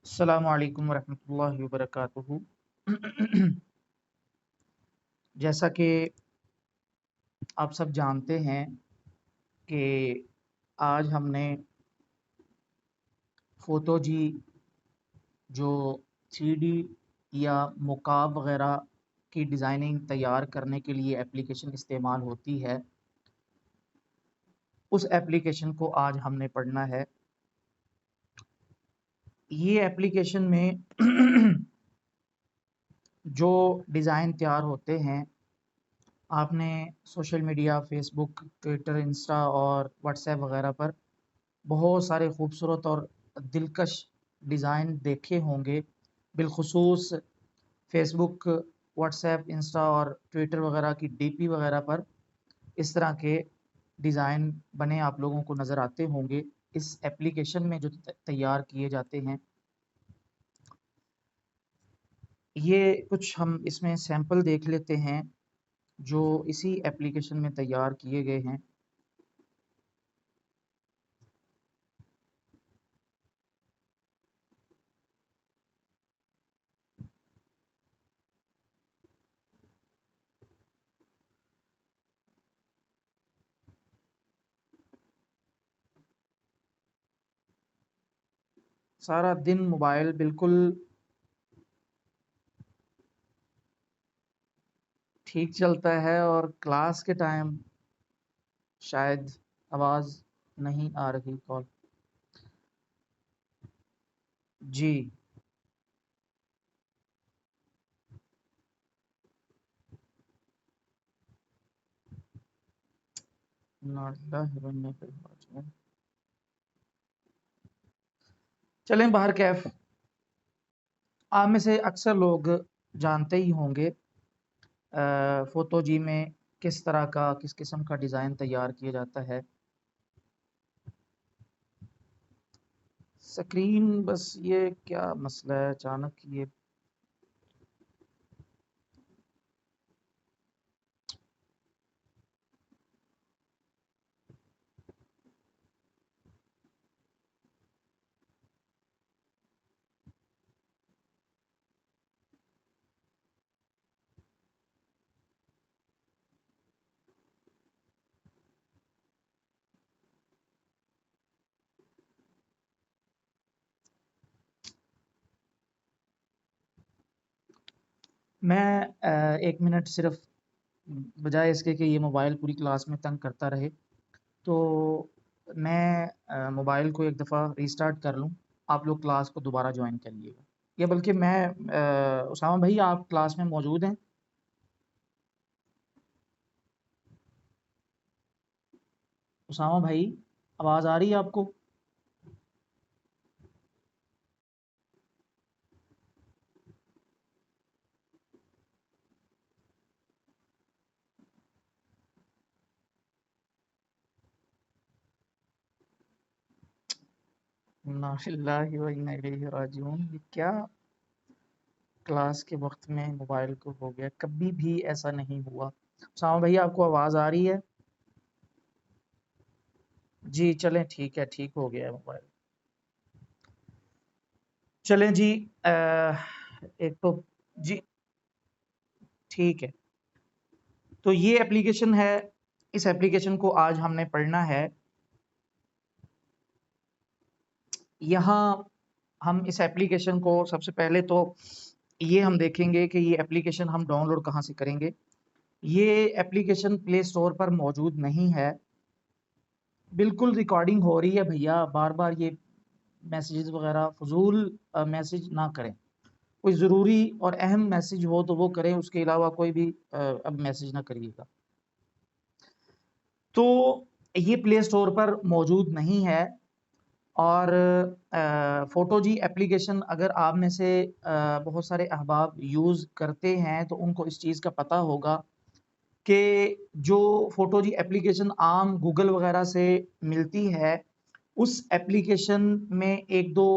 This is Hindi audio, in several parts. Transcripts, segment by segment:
अस्सलामु अलैकुम वरहमतुल्लाहि वबरकातुहू। जैसा कि आप सब जानते हैं कि आज हमने फ़ोटो जी जो 3D या मुकाब वगैरह की डिज़ाइनिंग तैयार करने के लिए एप्लीकेशन इस्तेमाल होती है, उस एप्लीकेशन को आज हमने पढ़ना है। ये एप्लीकेशन में जो डिज़ाइन तैयार होते हैं, आपने social media Facebook, Twitter, Insta और व्हाट्सएप वगैरह पर बहुत सारे खूबसूरत और दिलकश डिज़ाइन देखे होंगे। बिलख़ुसूस फ़ेसबुक, व्हाट्सएप, इंस्टा और ट्विटर वगैरह की डीपी वगैरह पर इस तरह के डिज़ाइन बने आप लोगों को नज़र आते होंगे। इस एप्लीकेशन में जो तैयार किए जाते हैं, ये कुछ हम इसमें सैंपल देख लेते हैं जो इसी एप्लीकेशन में तैयार किए गए हैं। सारा दिन मोबाइल बिल्कुल ठीक चलता है और क्लास के टाइम शायद आवाज़ नहीं आ रही कॉल। जी। चलें बाहर कैफ। आप में से अक्सर लोग जानते ही होंगे फोटो जी में किस तरह का किस किस्म का डिज़ाइन तैयार किया जाता है। स्क्रीन बस ये क्या मसला है अचानक ये। मैं 1 मिनट सिर्फ, बजाय इसके कि ये मोबाइल पूरी क्लास में तंग करता रहे, तो मैं मोबाइल को एक दफ़ा रीस्टार्ट कर लूँ। आप लोग क्लास को दोबारा ज्वाइन करिएगा, या बल्कि मैं उसामा भाई, आप क्लास में मौजूद हैं? उसामा भाई, आवाज़ आ रही है आपको? इन्ना लिल्लाहि व इन्ना इलैहि राजिऊन। ये क्या क्लास के वक्त में मोबाइल को हो गया, कभी भी ऐसा नहीं हुआ। उसामा भाई, आपको आवाज़ आ रही है? जी चलें, ठीक है, ठीक हो गया है मोबाइल। चलें जी। एक तो जी ठीक है। तो ये एप्लीकेशन है, इस एप्लीकेशन को आज हमने पढ़ना है। यहाँ हम इस एप्लीकेशन को सबसे पहले तो ये हम देखेंगे कि ये एप्लीकेशन हम डाउनलोड कहाँ से करेंगे। ये एप्लीकेशन प्ले स्टोर पर मौजूद नहीं है। बिल्कुल रिकॉर्डिंग हो रही है भैया, बार बार ये मैसेजेस वगैरह फजूल मैसेज ना करें। कोई ज़रूरी और अहम मैसेज हो तो वो करें, उसके अलावा कोई भी अब मैसेज ना करिएगा। तो ये प्ले स्टोर पर मौजूद नहीं है। और फ़ोटो जी एप्लीकेशन अगर आप में से बहुत सारे अहबाब यूज़ करते हैं तो उनको इस चीज़ का पता होगा कि जो फ़ोटो जी एप्लीकेशन आम गूगल वगैरह से मिलती है, उस एप्लीकेशन में एक दो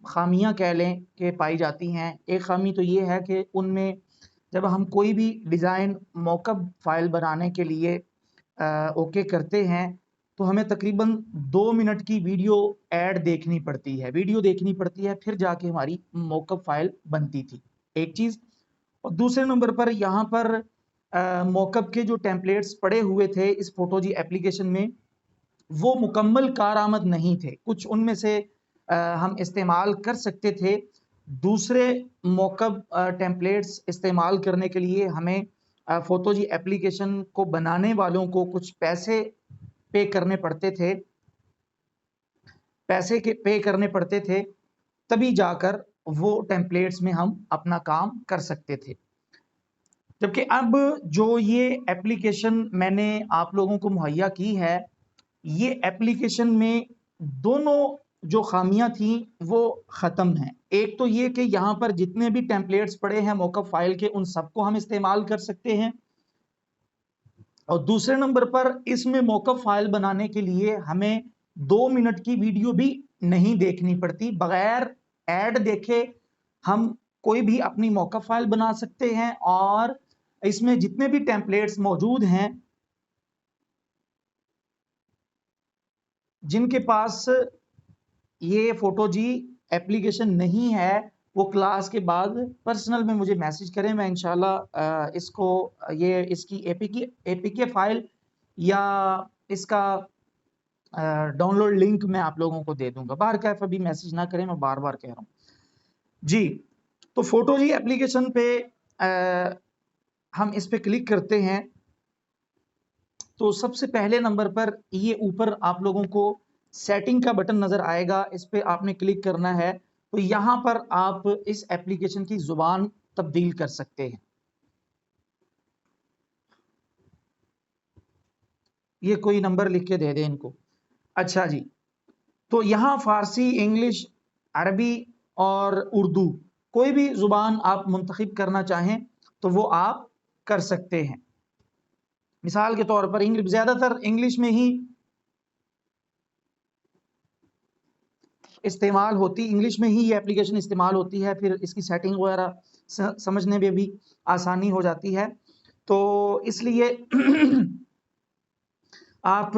ख़ामियाँ कह लें कि पाई जाती हैं। एक ख़ामी तो ये है कि उनमें जब हम कोई भी डिज़ाइन मॉकअप फ़ाइल बनाने के लिए ओके करते हैं, तो हमें तकरीबन 2 मिनट की वीडियो ऐड देखनी पड़ती है, फिर जाके हमारी मॉकअप फाइल बनती थी, एक चीज। और दूसरे नंबर पर यहाँ पर मॉकअप के जो टेम्पलेट्स पड़े हुए थे इस फोटोजी एप्लीकेशन में, वो मुकम्मल कारआमद नहीं थे। कुछ उनमें से हम इस्तेमाल कर सकते थे, दूसरे मॉकअप टेम्पलेट्स इस्तेमाल करने के लिए हमें फोटोजी एप्लीकेशन को बनाने वालों को कुछ पैसे पे करने पड़ते थे, तभी जाकर वो टेम्पलेट्स में हम अपना काम कर सकते थे। जबकि अब जो ये एप्लीकेशन मैंने आप लोगों को मुहैया की है, ये एप्लीकेशन में दोनों जो खामियां थी वो खत्म हैं। एक तो ये कि यहाँ पर जितने भी टेम्पलेट्स पड़े हैं मॉकअप फाइल के, उन सबको हम इस्तेमाल कर सकते हैं। और दूसरे नंबर पर इसमें मॉकअप फाइल बनाने के लिए हमें 2 मिनट की वीडियो भी नहीं देखनी पड़ती, बगैर ऐड देखे हम कोई भी अपनी मॉकअप फाइल बना सकते हैं। और इसमें जितने भी टेम्पलेट्स मौजूद हैं, जिनके पास ये फोटोजी एप्लीकेशन नहीं है, वो क्लास के बाद पर्सनल में मुझे मैसेज करें, मैं इंशाल्लाह इसकी एपीके फाइल या इसका डाउनलोड लिंक मैं आप लोगों को दे दूंगा। बाहर कैफ अभी मैसेज ना करें, मैं बार बार कह रहा हूँ जी। तो फोटोजी एप्लीकेशन पे हम इस पे क्लिक करते हैं, तो सबसे पहले नंबर पर ये ऊपर आप लोगों को सेटिंग का बटन नजर आएगा, इस पे आपने क्लिक करना है। तो यहां पर आप इस एप्लीकेशन की जुबान तब्दील कर सकते हैं। ये कोई नंबर लिख के दे दे इनको। अच्छा जी, तो यहाँ फारसी, इंग्लिश, अरबी और उर्दू कोई भी जुबान आप मुंतखब करना चाहें तो वो आप कर सकते हैं। मिसाल के तौर पर ज्यादातर इंग्लिश में ही इंग्लिश में ही ये एप्लीकेशन इस्तेमाल होती है, फिर इसकी सेटिंग वगैरह समझने में भी आसानी हो जाती है। तो इसलिए आप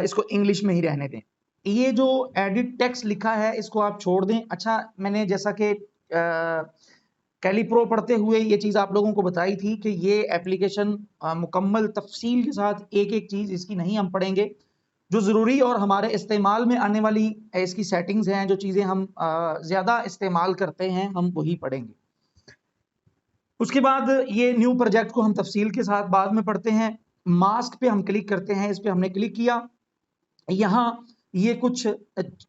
इसको इंग्लिश में ही रहने दें। ये जो एडिट टेक्स्ट लिखा है इसको आप छोड़ दें। अच्छा, मैंने जैसा कि कैलीप्रो पढ़ते हुए ये चीज़ आप लोगों को बताई थी कि ये एप्लीकेशन मुकम्मल तफसील के साथ एक एक चीज़ इसकी नहीं हम पढ़ेंगे, जो ज़रूरी और हमारे इस्तेमाल में आने वाली इसकी सेटिंग्स हैं, जो चीज़ें हम ज़्यादा इस्तेमाल करते हैं, हम वही पढ़ेंगे। उसके बाद ये न्यू प्रोजेक्ट को हम तफसील के साथ बाद में पढ़ते हैं। मास्क पे हम क्लिक करते हैं, इस पे हमने क्लिक किया। यहाँ ये कुछ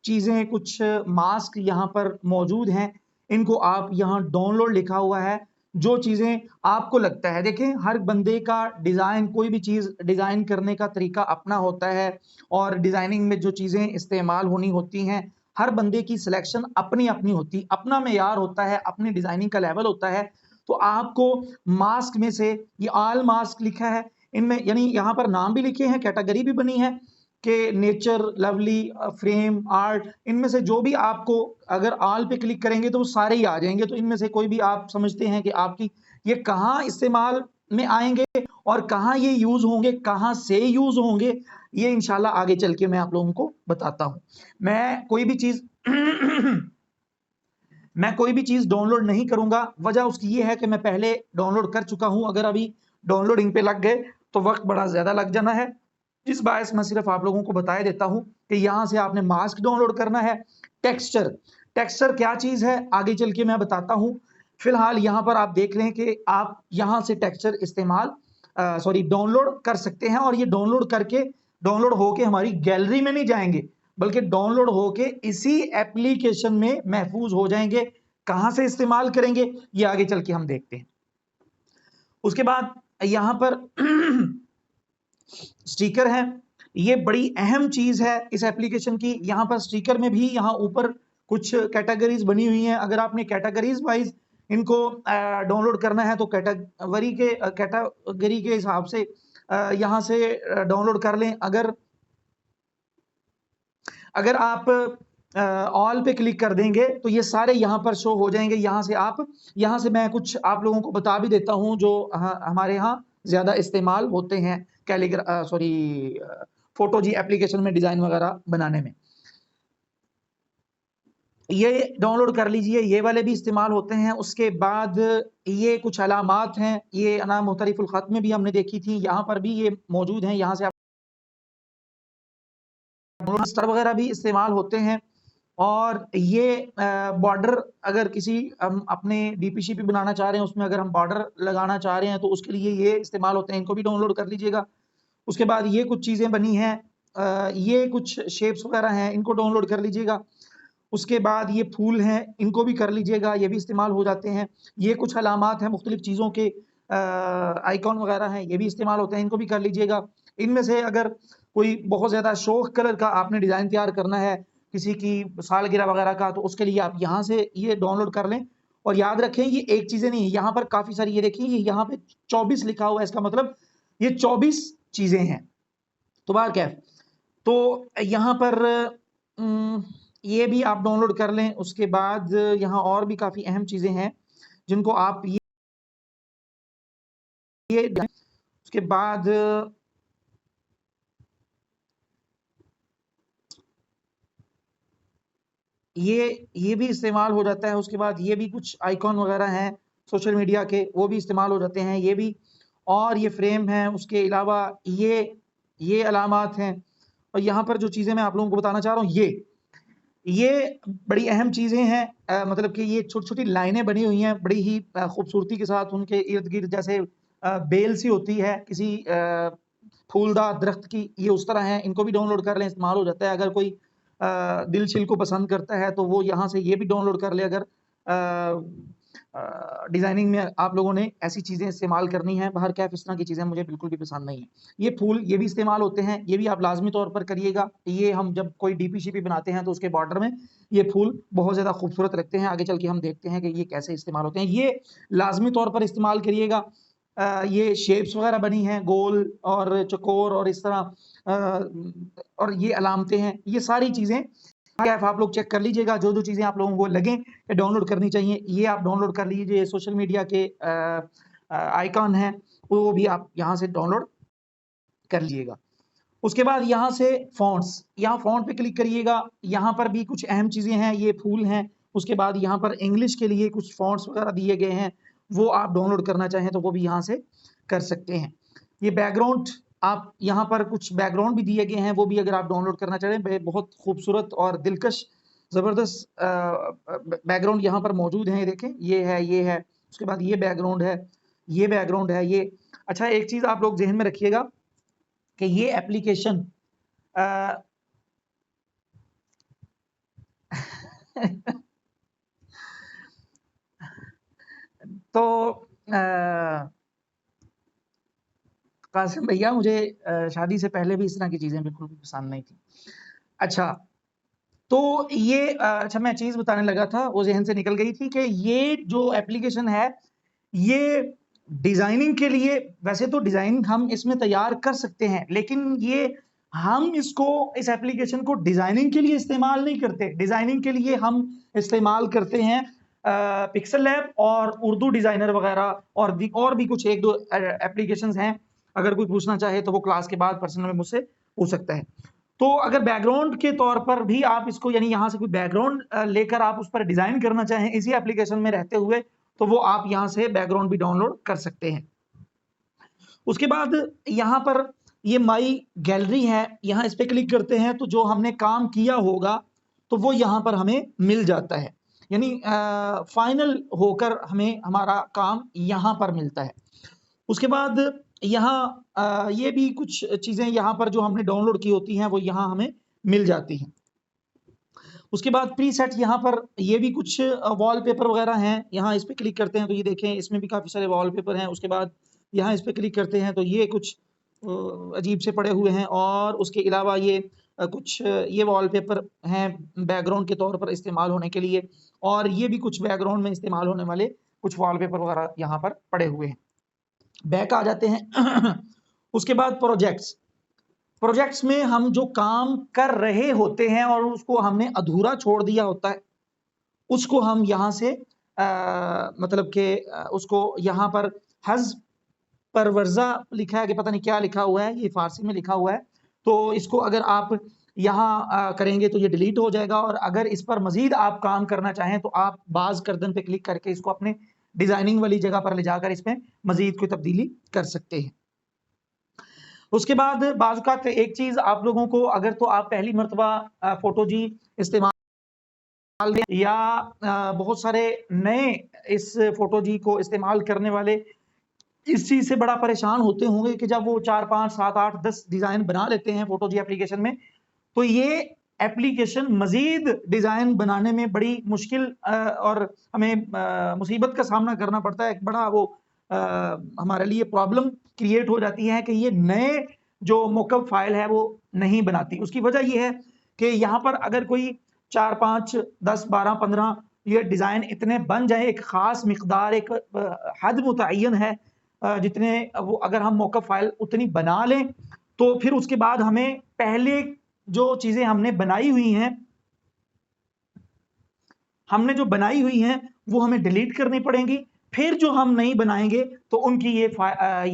चीज़ें, कुछ मास्क यहाँ पर मौजूद हैं, इनको आप यहाँ डाउनलोड लिखा हुआ है। जो चीज़ें आपको लगता है, देखें हर बंदे का डिज़ाइन, कोई भी चीज़ डिज़ाइन करने का तरीका अपना होता है, और डिज़ाइनिंग में जो चीज़ें इस्तेमाल होनी होती हैं, हर बंदे की सिलेक्शन अपनी अपनी होती, अपना मेयार होता है, अपनी डिज़ाइनिंग का लेवल होता है। तो आपको मास्क में से ये ऑल मास्क लिखा है, इनमें यानी यहाँ पर नाम भी लिखे हैं, कैटेगरी भी बनी है कि नेचर, लवली, फ्रेम, आर्ट, इनमें से जो भी आपको, अगर ऑल पे क्लिक करेंगे तो वो सारे ही आ जाएंगे। तो इनमें से कोई भी आप समझते हैं कि आपकी ये कहाँ इस्तेमाल में आएंगे और कहाँ ये यूज होंगे, कहाँ से यूज होंगे, ये इंशाल्लाह आगे चल के मैं आप लोगों को बताता हूँ। मैं कोई भी चीज डाउनलोड नहीं करूंगा। वजह उसकी ये है कि मैं पहले डाउनलोड कर चुका हूं। अगर अभी डाउनलोडिंग पे लग गए तो वक्त बड़ा ज्यादा लग जाना है, जिस बायस मैं सिर्फ आप लोगों को बताया देता हूं कि यहां से आपने मास्क डाउनलोड करना है। टेक्सचर क्या चीज है आगे चल के मैं बताता हूं। फिलहाल यहां पर आप देख लें कि आप यहां से टेक्सचर डाउनलोड कर सकते हैं, और ये डाउनलोड होके हमारी गैलरी में नहीं जाएंगे, बल्कि डाउनलोड होके इसी एप्लीकेशन में महफूज हो जाएंगे। कहां से इस्तेमाल करेंगे ये आगे चल के हम देखते हैं। उसके बाद यहां पर स्टिकर है, ये बड़ी अहम चीज है इस एप्लीकेशन की। यहां पर स्टिकर में भी यहाँ ऊपर कुछ कैटेगरीज बनी हुई हैं। अगर आपने कैटेगरीज वाइज इनको डाउनलोड करना है तो कैटेगरी के हिसाब से यहां से डाउनलोड कर लें। अगर आप ऑल पे क्लिक कर देंगे तो ये सारे यहाँ पर शो हो जाएंगे। यहाँ से मैं कुछ आप लोगों को बता भी देता हूँ जो हमारे यहाँ ज्यादा इस्तेमाल होते हैं फोटो जी एप्लीकेशन में डिजाइन वगैरह बनाने में। ये डाउनलोड कर लीजिए, ये वाले भी इस्तेमाल होते हैं। उसके बाद ये कुछ अलामात हैं, ये अना मुख्तलिफुल खत में भी हमने देखी थी, यहाँ पर भी ये मौजूद हैं। यहाँ से आप स्तर वगैरह भी इस्तेमाल होते हैं। और ये बॉर्डर अगर किसी हम अपने डीपीशीपी बनाना चाह रहे हैं, उसमें अगर हम बॉर्डर लगाना चाह रहे हैं तो उसके लिए ये इस्तेमाल होते हैं, इनको भी डाउनलोड कर लीजिएगा। उसके बाद ये कुछ चीज़ें बनी हैं, ये कुछ शेप्स वगैरह हैं, इनको डाउनलोड कर लीजिएगा। उसके बाद ये फूल हैं, इनको भी कर लीजिएगा, ये भी इस्तेमाल हो जाते हैं। ये कुछ अलामात हैं मुख्तलिफ चीज़ों के, आइकॉन वगैरह हैं, ये भी इस्तेमाल होते हैं, इनको भी कर लीजिएगा। इनमें से अगर कोई बहुत ज़्यादा शौक कलर का आपने डिज़ाइन तैयार करना है किसी की सालगिरह वगैरह का, तो उसके लिए आप यहाँ से ये डाउनलोड कर लें। और याद रखें ये एक चीज़ें नहीं है, यहाँ पर काफ़ी सारी, ये देखिए ये यहाँ पे 24 लिखा हुआ है, इसका मतलब ये 24 चीज़ें हैं। तो बाहरकैफ तो यहाँ पर ये भी आप डाउनलोड कर लें। उसके बाद यहाँ और भी काफ़ी अहम चीज़ें हैं जिनको आप ये उसके बाद ये भी इस्तेमाल हो जाता है। उसके बाद ये भी कुछ आइकॉन वगैरह हैं सोशल मीडिया के, वो भी इस्तेमाल हो जाते हैं ये भी। और ये फ्रेम है, उसके अलावा ये अलामात हैं। और यहाँ पर जो चीज़ें मैं आप लोगों को बताना चाह रहा हूँ, ये बड़ी अहम चीज़ें हैं। मतलब कि ये छोटी-छोटी लाइनें बनी हुई हैं बड़ी ही खूबसूरती के साथ, उनके इर्द-गिर्द जैसे बेल सी होती है किसी फूलदार दरख्त की, ये उस तरह है। इनको भी डाउनलोड कर लें, इस्तेमाल हो जाता है। अगर कोई दिल छिल को पसंद करता है तो वो यहाँ से ये भी डाउनलोड कर ले। अगर डिज़ाइनिंग में आप लोगों ने ऐसी चीज़ें इस्तेमाल करनी है, बाहर कैफ इस तरह की चीज़ें मुझे बिल्कुल भी पसंद नहीं है। ये फूल ये भी इस्तेमाल होते हैं, ये भी आप लाज़मी तौर पर करिएगा। ये हम जब कोई डीपीशीपी बनाते हैं तो उसके बॉर्डर में ये फूल बहुत ज़्यादा खूबसूरत लगते हैं। आगे चल के हम देखते हैं कि ये कैसे इस्तेमाल होते हैं। ये लाज़मी तौर पर इस्तेमाल करिएगा। ये शेप्स वगैरह बनी हैं गोल और चौकोर और इस तरह, और ये अलामतें हैं, ये सारी चीज़ें कैफ आप लोग चेक कर लीजिएगा। जो चीज़ें आप लोगों को लगें कि डाउनलोड करनी चाहिए, ये आप डाउनलोड कर लीजिए। सोशल मीडिया के आइकॉन हैं, वो भी आप यहाँ से डाउनलोड कर लीजिएगा। उसके बाद यहाँ से फ़ॉन्ट्स, यहाँ फ़ॉन्ट पे क्लिक करिएगा। यहाँ पर भी कुछ अहम चीज़ें हैं, ये फूल हैं। उसके बाद यहाँ पर इंग्लिश के लिए कुछ फ़ॉन्ट्स वगैरह दिए गए हैं, वो आप डाउनलोड करना चाहें तो वो भी यहाँ से कर सकते हैं। ये बैकग्राउंड, आप यहाँ पर कुछ बैकग्राउंड भी दिए गए हैं, वो भी अगर आप डाउनलोड करना चाहें, बहुत खूबसूरत और दिलकश ज़बरदस्त बैकग्राउंड यहाँ पर मौजूद हैं। ये देखें, ये है। उसके बाद ये बैकग्राउंड है, ये बैकग्राउंड है, ये। अच्छा, एक चीज़ आप लोग ज़हन में रखिएगा कि ये एप्लीकेशन तो कासिम भैया, मुझे शादी से पहले भी इस तरह की चीज़ें बिल्कुल भी पसंद नहीं थी। अच्छा, तो ये अच्छा, मैं चीज़ बताने लगा था, वो ज़हन से निकल गई थी कि ये जो एप्लीकेशन है, ये डिज़ाइनिंग के लिए, वैसे तो डिज़ाइन हम इसमें तैयार कर सकते हैं, लेकिन ये हम इस एप्लीकेशन को डिज़ाइनिंग के लिए इस्तेमाल नहीं करते। डिज़ाइनिंग के लिए हम इस्तेमाल करते हैं पिक्सल लैब और उर्दू डिज़ाइनर वगैरह, और भी कुछ 1-2 एप्लीकेशंस हैं। अगर कोई पूछना चाहे तो वो क्लास के बाद पर्सनल में मुझसे पूछ सकता है। तो अगर बैकग्राउंड के तौर पर भी आप इसको, यानी यहाँ से कोई बैकग्राउंड लेकर आप उस पर डिज़ाइन करना चाहें इसी एप्लीकेशन में रहते हुए, तो वो आप यहाँ से बैकग्राउंड भी डाउनलोड कर सकते हैं। उसके बाद यहाँ पर ये माई गैलरी है, यहाँ इस पे क्लिक करते हैं तो जो हमने काम किया होगा तो वो यहाँ पर हमें मिल जाता है। यानी फाइनल होकर हमें हमारा काम यहाँ पर मिलता है। उसके बाद यहाँ ये भी कुछ चीज़ें यहाँ पर जो हमने डाउनलोड की होती हैं वो यहाँ हमें मिल जाती हैं। उसके बाद प्रीसेट, यहाँ पर ये भी कुछ वॉलपेपर वगैरह हैं। यहाँ इस पे क्लिक करते हैं तो ये देखें, इसमें भी काफ़ी सारे वॉलपेपर हैं। उसके बाद यहाँ इस पे क्लिक करते हैं तो ये कुछ अजीब से पड़े हुए हैं। और उसके अलावा ये कुछ ये वॉलपेपर हैं बैकग्राउंड के तौर पर इस्तेमाल होने के लिए, और ये भी कुछ बैकग्राउंड में इस्तेमाल होने वाले कुछ वॉलपेपर वगैरह यहाँ पर पड़े हुए हैं। बैक आ जाते हैं। उसके बाद प्रोजेक्ट्स में हम जो काम कर रहे होते हैं और उसको हमने अधूरा छोड़ दिया होता है, उसको हम यहाँ से मतलब कि उसको यहाँ पर हज़ परवर्ज़ा लिखा है कि पता नहीं क्या लिखा हुआ है, ये फारसी में लिखा हुआ है। तो इसको अगर आप यहाँ करेंगे तो ये डिलीट हो जाएगा, और अगर इस पर मजीद आप काम करना चाहें तो आप बाज गर्दन पे क्लिक करके इसको अपने डिजाइनिंग वाली जगह पर ले जाकर इसमें मजीद कोई तब्दीली कर सकते हैं। उसके बाद बाज़ एक चीज आप लोगों को, अगर तो आप पहली मरतबा फोटो जी इस्तेमाल या बहुत सारे नए इस फोटो जी को इस्तेमाल करने वाले इस चीज से बड़ा परेशान होते होंगे कि जब वो 4 5 7 8 10 डिजाइन बना लेते हैं फोटो जी एप्लीकेशन में, तो ये एप्लीकेशन मजीद डिजाइन बनाने में बड़ी मुश्किल और हमें मुसीबत का सामना करना पड़ता है। एक बड़ा वो हमारे लिए प्रॉब्लम क्रिएट हो जाती है कि ये नए जो मॉकअप फाइल है वो नहीं बनाती। उसकी वजह ये है कि यहाँ पर अगर कोई 4 5 10 12 15 ये डिजाइन इतने बन जाए, एक खास मिकदार, एक हद मुतय्यन है जितने वो अगर हम मॉकअप फाइल उतनी बना लें, तो फिर उसके बाद हमें पहले जो चीजें हमने बनाई हुई हैं वो हमें डिलीट करनी पड़ेंगी। फिर जो हम नहीं बनाएंगे तो उनकी ये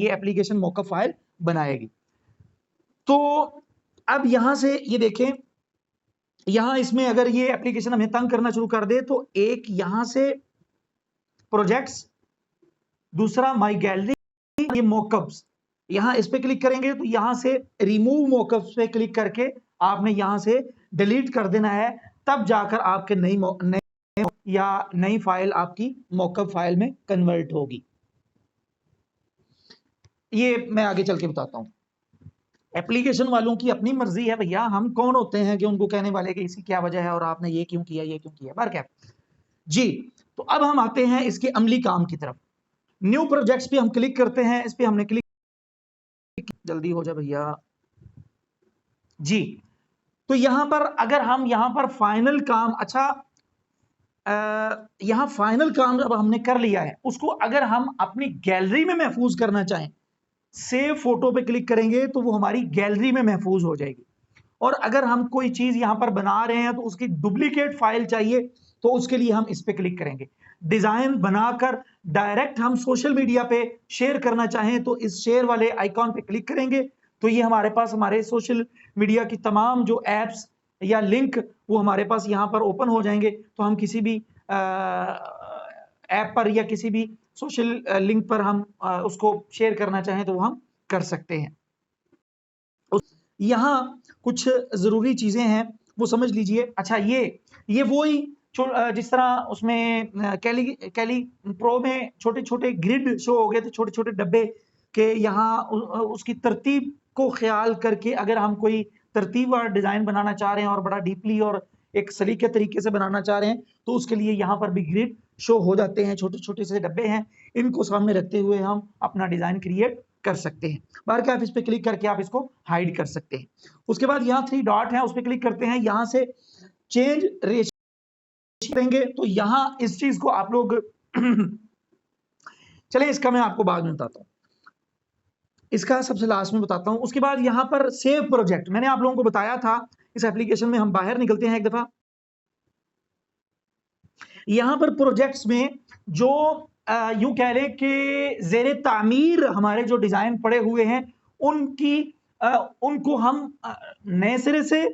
एप्लीकेशन मॉकअप फाइल बनाएगी। तो अब यहां से ये देखें, यहां इसमें अगर ये एप्लीकेशन हमें तंग करना शुरू कर दे तो एक यहां से प्रोजेक्ट्स, दूसरा माई गैलरी, ये मॉकअप्स, यहां इस पे क्लिक करेंगे तो यहां से रिमूव मॉकअप्स पे क्लिक करके आपने यहां से डिलीट कर देना है, तब जाकर आपके नई फाइल आपकी मॉकअप फाइल में कन्वर्ट होगी। ये मैं आगे चल के बताता हूं। एप्लीकेशन वालों की अपनी मर्जी है भैया, हम कौन होते हैं कि उनको कहने वाले कि इसकी क्या वजह है और आपने ये क्यों किया बार क्या जी। तो अब हम आते हैं इसके अमली काम की तरफ। न्यू प्रोजेक्ट्स पे हम क्लिक करते हैं, इस पे हमने क्लिक, जल्दी हो जाए भैया जी। तो यहां पर अगर हम यहां पर फाइनल काम, अच्छा यहां फाइनल काम जब हमने कर लिया है, उसको अगर हम अपनी गैलरी में महफूज करना चाहें, सेव फोटो पे क्लिक करेंगे तो वो हमारी गैलरी में महफूज हो जाएगी। और अगर हम कोई चीज यहां पर बना रहे हैं तो उसकी डुप्लीकेट फाइल चाहिए, तो उसके लिए हम इस पे क्लिक करेंगे। डिजाइन बनाकर डायरेक्ट हम सोशल मीडिया पे शेयर करना चाहें तो इस शेयर वाले आइकॉन पे क्लिक करेंगे, तो ये हमारे पास हमारे सोशल मीडिया की तमाम जो एप्स या लिंक वो हमारे पास यहां पर ओपन हो जाएंगे। तो हम किसी भी ऐप पर या किसी भी सोशल लिंक पर हम उसको शेयर करना चाहें तो वो हम कर सकते हैं। यहां कुछ जरूरी चीजें हैं वो समझ लीजिए। अच्छा, ये वही जिस तरह उसमें कैली प्रो में छोटे छोटे ग्रिड शो हो गए थे, छोटे छोटे डब्बे के, यहाँ उसकी तरतीब को ख्याल करके अगर हम कोई तरतीबवार डिजाइन बनाना चाह रहे हैं और बड़ा डीपली और एक सलीके तरीके से बनाना चाह रहे हैं, तो उसके लिए यहाँ पर भी ग्रिड शो हो जाते हैं। छोटे छोटे से डब्बे हैं, इनको सामने रखते हुए हम अपना डिजाइन क्रिएट कर सकते हैं। बार के आप इस पे क्लिक करके आप इसको हाइड कर सकते हैं। उसके बाद यहाँ 3 डॉट है, उस पर क्लिक करते हैं, यहाँ से चेंज रेशियो करेंगे तो यहाँ इस चीज को आप लोग चले, इसका मैं आपको बाद में बताता हूँ, इसका सबसे लास्ट में बताता हूं। उसके बाद यहां पर सेव प्रोजेक्ट, मैंने आप लोगों को बताया था इस एप्लीकेशन में हम बाहर निकलते हैं एक दफा। यहां पर प्रोजेक्ट्स में जो यूं कह लें कि जेर तामीर हमारे जो डिजाइन पड़े हुए हैं उनको हम नए सिरे से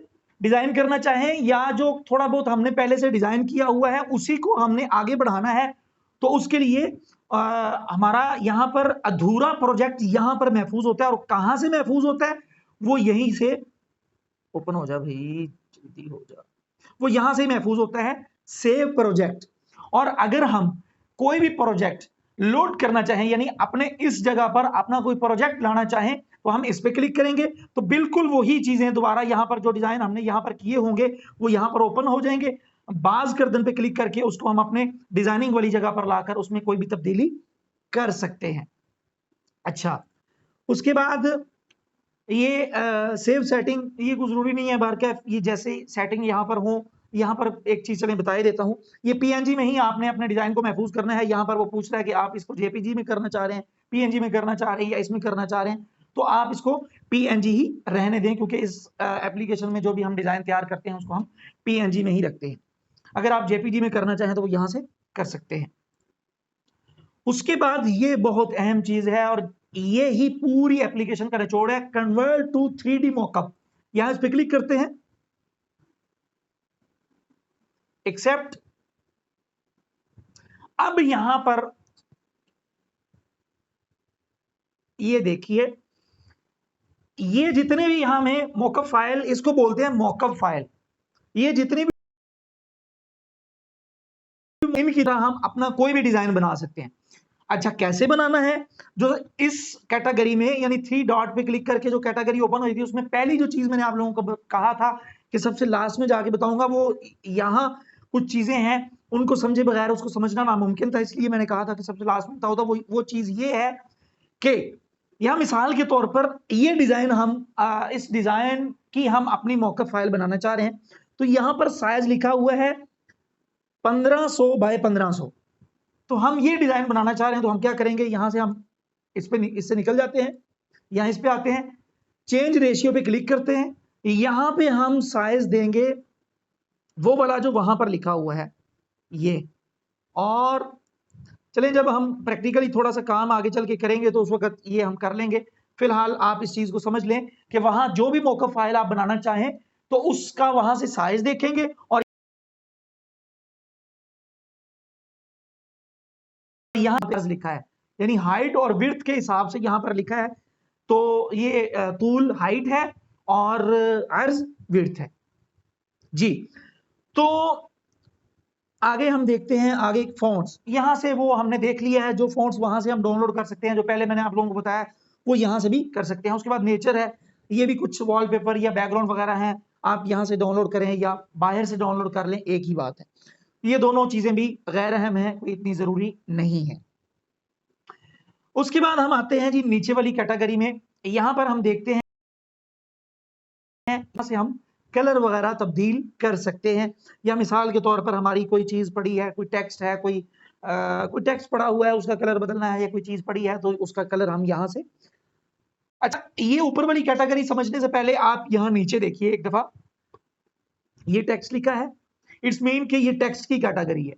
डिजाइन करना चाहें या जो थोड़ा बहुत हमने पहले से डिजाइन किया हुआ है उसी को हमने आगे बढ़ाना है, तो उसके लिए हमारा यहाँ पर अधूरा प्रोजेक्ट यहाँ पर महफूज होता है। और कहाँ से महफूज होता है, वो यहीं से ओपन हो जा भाई, जल्दी हो जा, वो यहां से महफूज होता है, सेव प्रोजेक्ट। और अगर हम कोई भी प्रोजेक्ट लोड करना चाहें, यानी अपने इस जगह पर अपना कोई प्रोजेक्ट लाना चाहें, तो हम इस पे क्लिक करेंगे तो बिल्कुल वही चीजें दोबारा यहां पर जो डिजाइन हमने यहां पर किए होंगे वो यहां पर ओपन हो जाएंगे। बाज गर्दन पे क्लिक करके उसको हम अपने डिजाइनिंग वाली जगह पर लाकर उसमें कोई भी तब्दीली कर सकते हैं। अच्छा, उसके बाद ये सेव सेटिंग, ये कुछ जरूरी नहीं है बार का, ये जैसे सेटिंग यहाँ पर हो, यहाँ पर एक चीज चलें बता देता हूँ, ये पीएनजी में ही आपने अपने डिजाइन को महफूज करना है। यहाँ पर वो पूछ रहा है कि आप इसको जेपीजी में करना चाह रहे हैं, पीएनजी में करना चाह रहे हैं या इसमें करना चाह रहे हैं, तो आप इसको पीएनजी ही रहने दें, क्योंकि इस एप्लीकेशन में जो भी हम डिजाइन तैयार करते हैं उसको हम पीएनजी में ही रखते हैं। अगर आप जेपीजी में करना चाहें तो वो यहाँ से कर सकते हैं। उसके बाद ये बहुत अहम चीज है और ये ही पूरी एप्लीकेशन का निचोड़ है, कन्वर्ट टू 3D मॉकअप। यहां इस पे क्लिक करते हैं, एक्सेप्ट। अब यहां पर ये देखिए, ये जितने भी यहां में मॉकअप फाइल, इसको बोलते हैं मॉकअप फाइल। ये जितनी भी इनकी तरह हम अपना कोई भी डिजाइन बना सकते हैं। अच्छा, कैसे बनाना है? जो इस कैटेगरी में यानी 3 डॉट पे क्लिक करके जो कैटेगरी ओपन हुई थी, उसमें पहली जो चीज मैंने आप लोगों को कहा था कि सबसे लास्ट में जाके बताऊंगा, वो यहां कुछ चीजें हैं उनको समझे बगैर उसको समझना नामुमकिन था, इसलिए मैंने कहा था कि सबसे लास्ट में बताओ। तो वो चीज ये है कि यहां मिसाल के तौर पर ये डिजाइन हम इस डिजाइन की हम अपनी मॉकअप फाइल बनाना चाह रहे हैं। तो यहां पर साइज लिखा हुआ है 1500 बाय 1500। तो हम ये डिजाइन बनाना चाह रहे हैं, तो हम क्या करेंगे, यहां से हम इससे निकल जाते हैं, यहां इस पे आते हैं, चेंज रेशियो पे क्लिक करते हैं, यहां पे हम साइज देंगे वो वाला जो वहां पर लिखा हुआ है ये। और चलें, जब हम प्रैक्टिकली थोड़ा सा काम आगे चल के करेंगे तो उस वक्त ये हम कर लेंगे। फिलहाल आप इस चीज को समझ लें कि वहां जो भी मॉकअप फाइल आप बनाना चाहें तो उसका वहां से साइज देखेंगे, और यहां पर लिखा है यानी हाइट और विड्थ के हिसाब से यहां पर लिखा है। तो ये तूल हाइट है और अर्ज विड्थ है जी। तो आगे हम देखते हैं, आगे फॉन्ट्स यहां से वो हमने देख लिया है, जो फॉन्ट्स वहां से हम डाउनलोड कर सकते हैं, जो पहले मैंने आप लोगों को बताया वो यहां से भी कर सकते हैं। उसके बाद नेचर है, ये भी कुछ वॉलपेपर या बैकग्राउंड वगैरह हैं, आप यहां से डाउनलोड करें या बाहर से डाउनलोड कर लें, एक ही बात है। ये दोनों चीजें भी गैर अहम है, कोई इतनी जरूरी नहीं है। उसके बाद हम आते हैं जी नीचे वाली कैटेगरी में। यहां पर हम देखते हैं, यहां से हम कलर वगैरह तब्दील कर सकते हैं। या मिसाल के तौर पर हमारी कोई चीज पड़ी है, कोई टेक्स्ट है, कोई टेक्स्ट पड़ा हुआ है, उसका कलर बदलना है, या कोई चीज पड़ी है तो उसका कलर हम यहां से। अच्छा, ये ऊपर वाली कैटेगरी समझने से पहले आप यहां नीचे देखिए एक दफा, ये टेक्स्ट लिखा है, इट्स मीन कि ये टेक्स्ट की कैटेगरी है।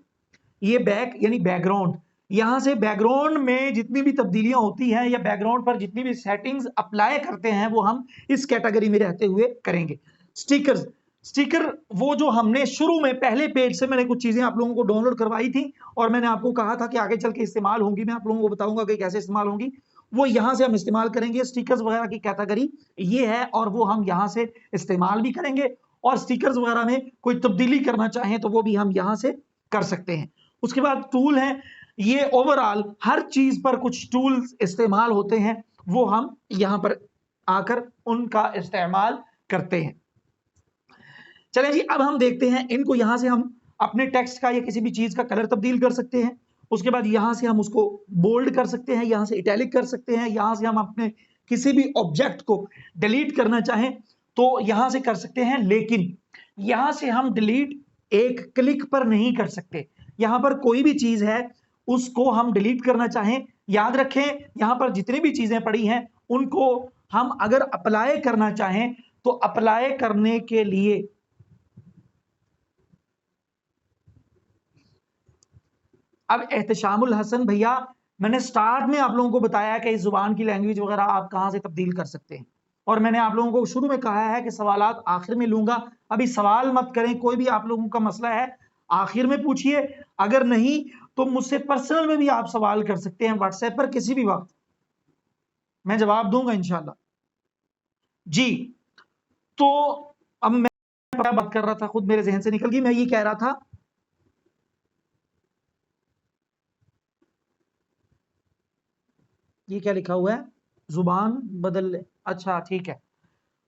ये बैक यानी बैकग्राउंड, यहां से बैकग्राउंड में जितनी भी तब्दीलियां होती हैं या बैकग्राउंड पर जितनी भी सेटिंग्स अप्लाई करते हैं वो हम इस कैटेगरी में रहते हुए करेंगे। स्टिकर्स, स्टिकर वो जो हमने शुरू में पहले पेज से मैंने कुछ चीजें आप लोगों को डाउनलोड करवाई थी और मैंने आपको कहा था कि आगे चल के इस्तेमाल होंगी, मैं आप लोगों को बताऊंगा कि कैसे इस्तेमाल होंगी, वो यहां से हम इस्तेमाल करेंगे। स्टिकर्स वगैरह की कैटेगरी ये है और वो हम यहां से इस्तेमाल भी करेंगे, और स्टिकर्स वगैरह में कोई तब्दीली करना चाहें तो वो भी हम यहां से कर सकते हैं। उसके बाद टूल है, ये ओवरऑल हर चीज पर कुछ टूल्स इस्तेमाल होते हैं, वो हम यहां पर आकर उनका इस्तेमाल करते हैं। चलें जी, अब हम देखते हैं इनको। यहां से हम अपने टेक्स्ट का या किसी भी चीज का कलर तब्दील कर सकते हैं। उसके बाद यहां से हम उसको बोल्ड कर सकते हैं, यहां से इटैलिक कर सकते हैं, यहां से हम अपने किसी भी ऑब्जेक्ट को डिलीट करना चाहें तो यहां से कर सकते हैं। लेकिन यहां से हम डिलीट एक क्लिक पर नहीं कर सकते। यहां पर कोई भी चीज है उसको हम डिलीट करना चाहें, याद रखें यहां पर जितनी भी चीजें पड़ी हैं उनको हम अगर अप्लाई करना चाहें तो अप्लाई करने के लिए अब एहतशामुल हसन भैया, मैंने स्टार्ट में आप लोगों को बताया कि इस जुबान की लैंग्वेज वगैरह आप कहां से तब्दील कर सकते हैं, और मैंने आप लोगों को शुरू में कहा है कि सवालात आखिर में लूंगा। अभी सवाल मत करें, कोई भी आप लोगों का मसला है आखिर में पूछिए, अगर नहीं तो मुझसे पर्सनल में भी आप सवाल कर सकते हैं व्हाट्सएप पर किसी भी वक्त, मैं जवाब दूंगा इंशाल्लाह जी। तो अब मैं बात कर रहा था, खुद मेरे जहन से निकल गई, मैं ये कह रहा था ये क्या लिखा हुआ है, जुबान बदल ले, अच्छा ठीक है।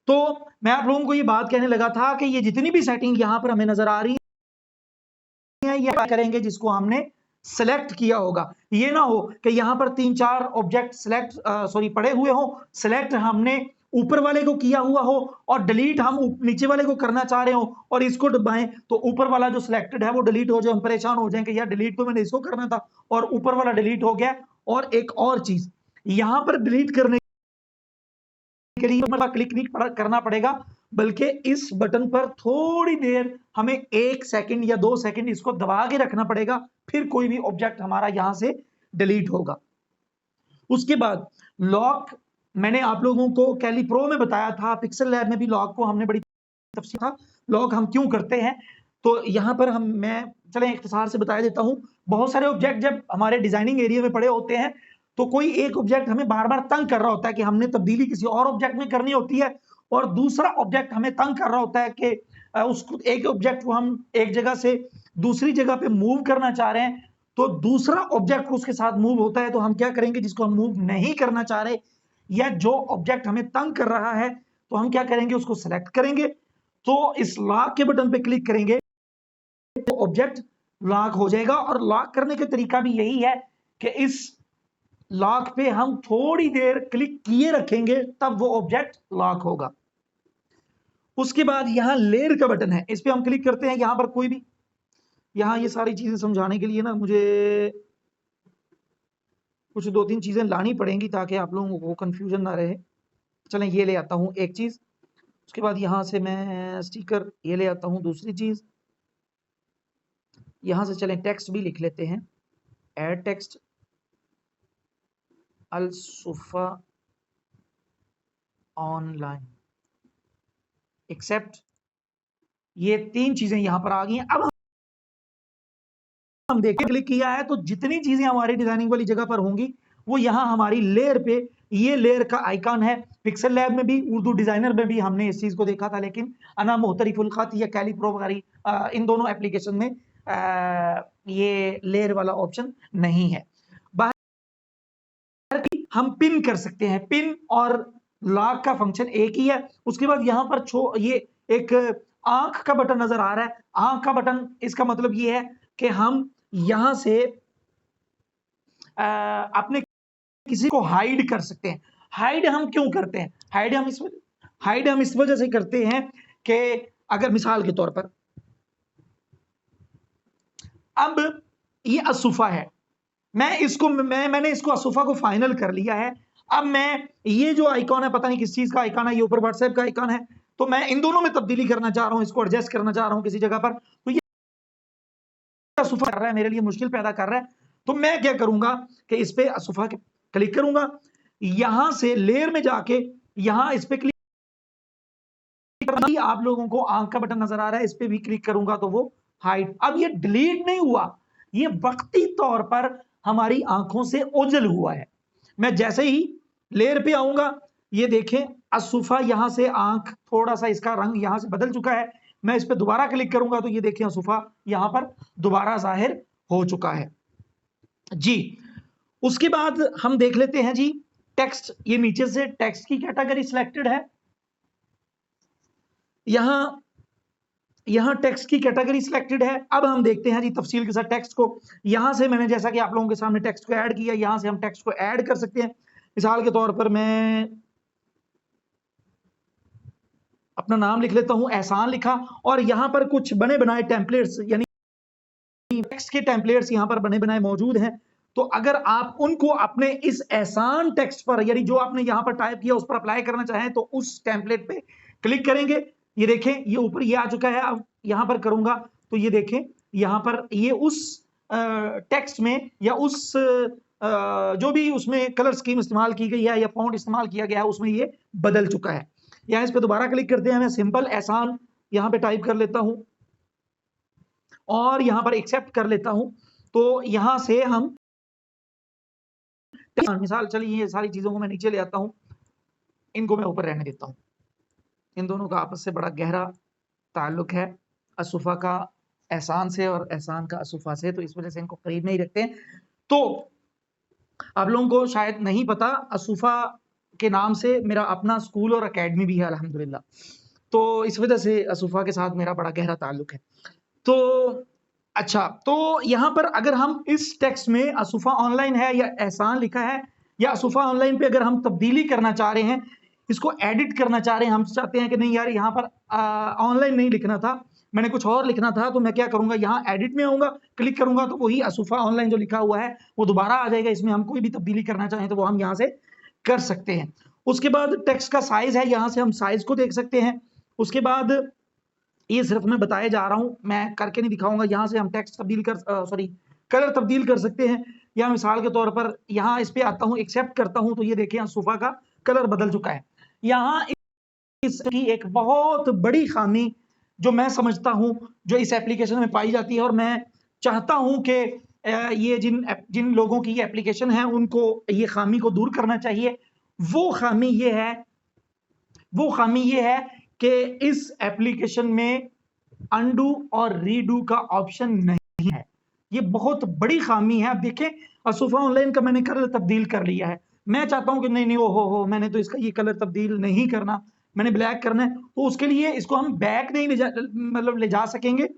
तो मैं आप लोगों को ये बात कहने लगा था कि ये जितनी भी सेटिंग यहां पर हमें नजर आ रही है ये करेंगे जिसको हमने सेलेक्ट किया होगा। ये ना हो कि यहां पर 3-4 ऑब्जेक्ट सेलेक्ट पड़े हुए हो, सेलेक्ट हमने ऊपर वाले को किया हुआ हो और डिलीट हम नीचे वाले को करना चाह रहे हो और इसको दबाएं तो ऊपर वाला जो सिलेक्टेड है वो डिलीट हो जाए, हम परेशान हो जाएं कि यार डिलीट तो मैंने इसको करना था और ऊपर वाला डिलीट हो गया। और एक और चीज, यहां पर डिलीट करने के लिए क्लिक नहीं करना पड़ेगा, बल्कि इस बटन पर थोड़ी देर हमें 1 सेकंड या 2 सेकंड इसको दबा के रखना पड़ेगा, फिर कोई भी ऑब्जेक्ट हमारा यहां से डिलीट होगा। उसके बाद लॉक मैंने आप लोगों को कैली प्रो में बताया था, पिक्सल लैब में भी लॉग को हमने बड़ी तफसील था, लॉग हम क्यों करते हैं। तो यहाँ पर मैं चलें इख्तिसार से बता देता हूँ। बहुत सारे ऑब्जेक्ट जब हमारे डिजाइनिंग एरिया में पड़े होते हैं तो कोई एक ऑब्जेक्ट हमें बार बार तंग कर रहा होता है कि हमने तब्दीली किसी और ऑब्जेक्ट में करनी होती है, और दूसरा ऑब्जेक्ट हमें तंग कर रहा होता है कि उसको एक ऑब्जेक्ट को हम एक जगह से दूसरी जगह पे मूव करना चाह रहे हैं, तो दूसरा ऑब्जेक्ट उसके साथ मूव होता है, तो हम क्या करेंगे, जिसको हम मूव नहीं करना चाह रहे या जो ऑब्जेक्ट हमें तंग कर रहा है, तो हम क्या करेंगे, उसको सिलेक्ट करेंगे। तो इस लॉक के बटन पे क्लिक करेंगे तो ऑब्जेक्ट लॉक हो जाएगा। और लॉक करने का तरीका भी यही है कि इस लॉक पे हम थोड़ी देर क्लिक किए रखेंगे, तब वो ऑब्जेक्ट लॉक होगा। उसके बाद यहां लेयर का बटन है, इस पे हम क्लिक करते हैं। यहां पर कोई भी, यहां ये सारी चीजें समझाने के लिए ना मुझे कुछ 2-3 चीजें लानी पड़ेंगी ताकि आप लोगों को कंफ्यूजन ना रहे। चलें ये ले आता हूं एक चीज, उसके बाद यहां से मैं स्टिकर ये ले आता हूं दूसरी चीज। यहां से चलें टेक्स्ट भी लिख लेते हैं, एड टेक्स्ट अल सुफा ऑनलाइन एक्सेप्ट, ये 3 चीजें यहां पर आ गई हैं। अब हम देखें, क्लिक किया है तो जितनी चीजें हमारी डिजाइनिंग वाली जगह पर होंगी वो यहां हमारी लेयर पे, ये लेयर का आइकन है। पिक्सल लैब में भी, उर्दू डिजाइनर में भी हमने इस चीज को देखा था, लेकिन अना मोहतरिफुल खत या कैली प्रो वगैरह इन दोनों एप्लीकेशन में ये लेयर वाला ऑप्शन नहीं है। बाहर हम पिन कर सकते हैं, पिन और लॉक का फंक्शन एक ही है। उसके बाद यहां पर ये एक आंख का बटन नजर आ रहा है, आंख का बटन, इसका मतलब ये है कि हम यहां से अपने किसी को हाइड कर सकते हैं। हाइड हम क्यों करते हैं, हाइड हम इस वजह से करते हैं कि अगर मिसाल के तौर पर अब ये असुफा है, मैंने इसको असुफा को फाइनल कर लिया है। अब मैं ये जो आइकॉन है, पता नहीं किस चीज का आइकॉन है, ये ऊपर व्हाट्सएप का आइकॉन है, तो मैं इन दोनों में तब्दीली करना चाह रहा हूं, इसको एडजस्ट करना चाह रहा हूं किसी जगह पर, तो ये असुफा कर रहा है, मेरे लिए मुश्किल पैदा कर रहा है। तो मैं क्या करूंगा कि इस पे असुफा क्लिक करूंगा, यहां से लेयर में जाके यहां इस पे क्लिक, आप लोगों को आंख का बटन नजर आ रहा है, इस पे भी क्लिक करूंगा तो वो हाइड। अब ये डिलीट नहीं हुआ, ये वक्ती तौर पर हमारी आंखों से ओझल हुआ है। मैं जैसे ही लेयर पे आऊंगा, ये देखें असुफा यहां से आंख थोड़ा सा इसका रंग यहां से बदल चुका है। मैं इस पे दोबारा क्लिक करूंगा तो ये देखें असुफा यहां पर दोबारा जाहिर हो चुका है जी। उसके बाद हम देख लेते हैं जी टेक्स्ट, ये नीचे से टेक्स्ट की कैटेगरी सिलेक्टेड है। यहां टेक्स्ट की कैटेगरी सिलेक्टेड है। अब हम देखते हैं जी तफसील के साथ टेक्स्ट को। यहां से मैंने जैसा कि आप लोगों के सामने टेक्स्ट को ऐड किया, यहां से हम टेक्स्ट को ऐड कर सकते हैं। मिसाल के तौर पर मैं अपना नाम लिख लेता हूं, एहसान लिखा, और यहां पर कुछ बने बनाए टेम्पलेट्स, यानी टेक्स्ट के टेम्पलेट्स यहां पर बने बनाए मौजूद हैं। तो अगर आप उनको अपने इस एहसान टेक्स्ट पर, यानी जो आपने यहां पर टाइप किया उस पर अप्लाई करना चाहें, तो उस टेम्पलेट पे क्लिक करेंगे। ये देखें ये ऊपर ये आ चुका है। अब यहां पर करूंगा तो ये देखें यहां पर ये उस टेक्स्ट में या उस जो भी उसमें कलर स्कीम इस्तेमाल की गई है या फॉन्ट इस्तेमाल किया गया है उसमें ये बदल चुका है। यहाँ इस पर दोबारा क्लिक करते हैं, मैं सिंपल एहसान यहाँ पे टाइप कर लेता हूं और यहां पर एक्सेप्ट कर लेता हूं। तो यहां से हम मिसाल, चलिए ये सारी चीजों को मैं नीचे ले आता हूं, इनको मैं ऊपर रहने देता हूं। इन दोनों का आपस से बड़ा गहरा ताल्लुक है, असुफा का एहसान से और एहसान का असुफा से, तो इस वजह से इनको करीब नहीं रखते हैं। तो आप लोगों को शायद नहीं पता, असुफा के नाम से मेरा अपना स्कूल और एकेडमी भी है अल्हम्दुलिल्लाह, तो इस वजह से असुफा के साथ मेरा बड़ा गहरा ताल्लुक है। तो अच्छा, तो यहाँ पर अगर हम इस टेक्स्ट में असुफा ऑनलाइन है या एहसान लिखा है या असुफा ऑनलाइन पे अगर हम तब्दीली करना चाह रहे हैं, इसको एडिट करना चाह रहे हैं, हम चाहते हैं कि नहीं यार यहाँ पर ऑनलाइन नहीं लिखना था, मैंने कुछ और लिखना था, तो मैं क्या करूंगा, यहाँ एडिट में आऊंगा, क्लिक करूंगा तो वही असुफा ऑनलाइन जो लिखा हुआ है वो दोबारा आ जाएगा। इसमें हम कोई भी तब्दीली करना चाहें तो वो हम यहाँ से कर सकते हैं। उसके बाद टेक्स्ट का साइज है, यहाँ से हम साइज को देख सकते हैं। उसके बाद ये सिर्फ मैं बताया जा रहा हूं, मैं करके नहीं दिखाऊंगा। यहां से हम टेक्स्ट तब्दील कर सॉरी कलर तब्दील कर सकते हैं। या मिसाल के तौर पर यहां इस पे आता हूं, एक्सेप्ट करता हूं, तो ये देखें असुफा का कलर बदल चुका है। यहाँ इसकी एक बहुत बड़ी खामी जो मैं समझता हूं जो इस एप्लीकेशन में पाई जाती है, और मैं चाहता हूं कि ये जिन लोगों की ये एप्लीकेशन है उनको ये खामी को दूर करना चाहिए। वो खामी ये है कि इस एप्लीकेशन में अनडू और रीडू का ऑप्शन नहीं है। ये बहुत बड़ी खामी है। आप देखें, असुफा ऑनलाइन का मैंने कलर तब्दील कर लिया है, मैं चाहता हूं कि नहीं हो मैंने तो इसका ये कलर तब्दील नहीं करना, मैंने ब्लैक करना है, तो उसके लिए इसको हम बैक नहीं ले जा सकेंगे।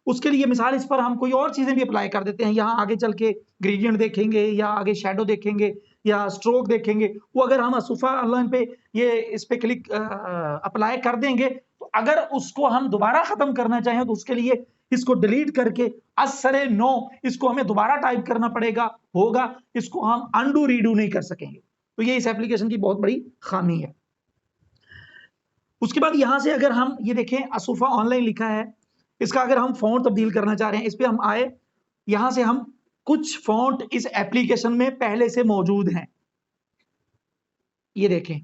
उसके लिए मिसाल इस पर हम कोई और चीजें भी अप्लाई कर देते हैं। यहाँ आगे चल के ग्रेडियंट देखेंगे या आगे शेडो देखेंगे या स्ट्रोक देखेंगे, वो अगर हम असुफा ऑनलाइन पे ये इस पे क्लिक अप्लाई कर देंगे, तो अगर उसको हम दोबारा खत्म करना चाहें तो उसके लिए इसको डिलीट करके असरे नो इसको हमें दोबारा टाइप करना होगा। इसको हम अनडू रीडू नहीं कर सकेंगे। तो ये इस एप्लीकेशन की बहुत बड़ी खामी है। उसके बाद यहां से अगर हम ये देखें, असुफा ऑनलाइन लिखा है, इसका अगर हम फॉन्ट तब्दील करना चाह रहे हैं, इस पे हम आए, यहां से हम कुछ फॉन्ट इस एप्लीकेशन में पहले से मौजूद हैं। ये देखें,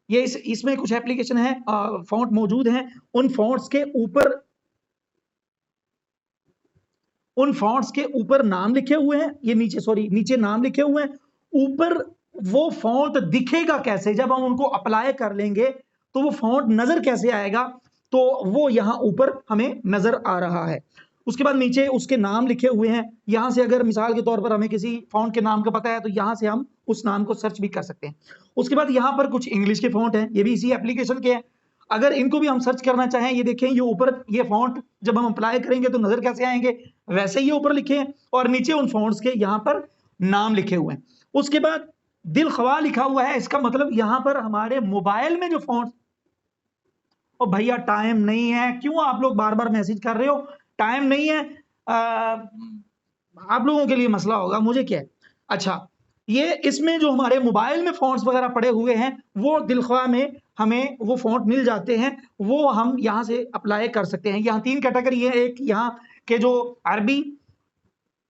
ये इसमें कुछ एप्लीकेशन है, फॉन्ट मौजूद हैं। उन फॉन्ट्स के ऊपर नाम लिखे हुए हैं। ये नीचे नाम लिखे हुए हैं। ऊपर वो फॉन्ट दिखेगा कैसे, जब हम उनको अप्लाई कर लेंगे तो वो फॉन्ट नजर कैसे आएगा, तो वो यहां ऊपर हमें नजर आ रहा है। उसके बाद नीचे उसके नाम लिखे हुए हैं। यहां से अगर मिसाल के तौर पर हमें किसी फॉन्ट के नाम का पता है तो यहां से हम उस नाम को सर्च भी कर सकते हैं। उसके बाद यहां पर कुछ इंग्लिश के फॉन्ट हैं, ये भी इसी एप्लीकेशन के हैं। अगर इनको भी हम सर्च करना चाहें, ये देखें, ये ऊपर ये फॉन्ट जब हम अप्लाई करेंगे तो नजर कैसे आएंगे, वैसे ही ऊपर लिखे हैं और नीचे उन फॉन्ट्स के यहां पर नाम लिखे हुए हैं। उसके बाद दिल ख्वा लिखा हुआ है, इसका मतलब यहां पर हमारे मोबाइल में जो फॉन्ट, और भैया टाइम नहीं है, क्यों आप लोग बार बार मैसेज कर रहे हो, टाइम नहीं है, आप लोगों के लिए मसला होगा, मुझे क्या है। अच्छा, ये इसमें जो हमारे मोबाइल में फॉन्ट्स वगैरह पड़े हुए हैं, वो दिलख्वा में हमें वो फॉन्ट मिल जाते हैं, वो हम यहाँ से अप्लाई कर सकते हैं। यहाँ 3 कैटेगरी है, एक यहाँ के जो अरबी,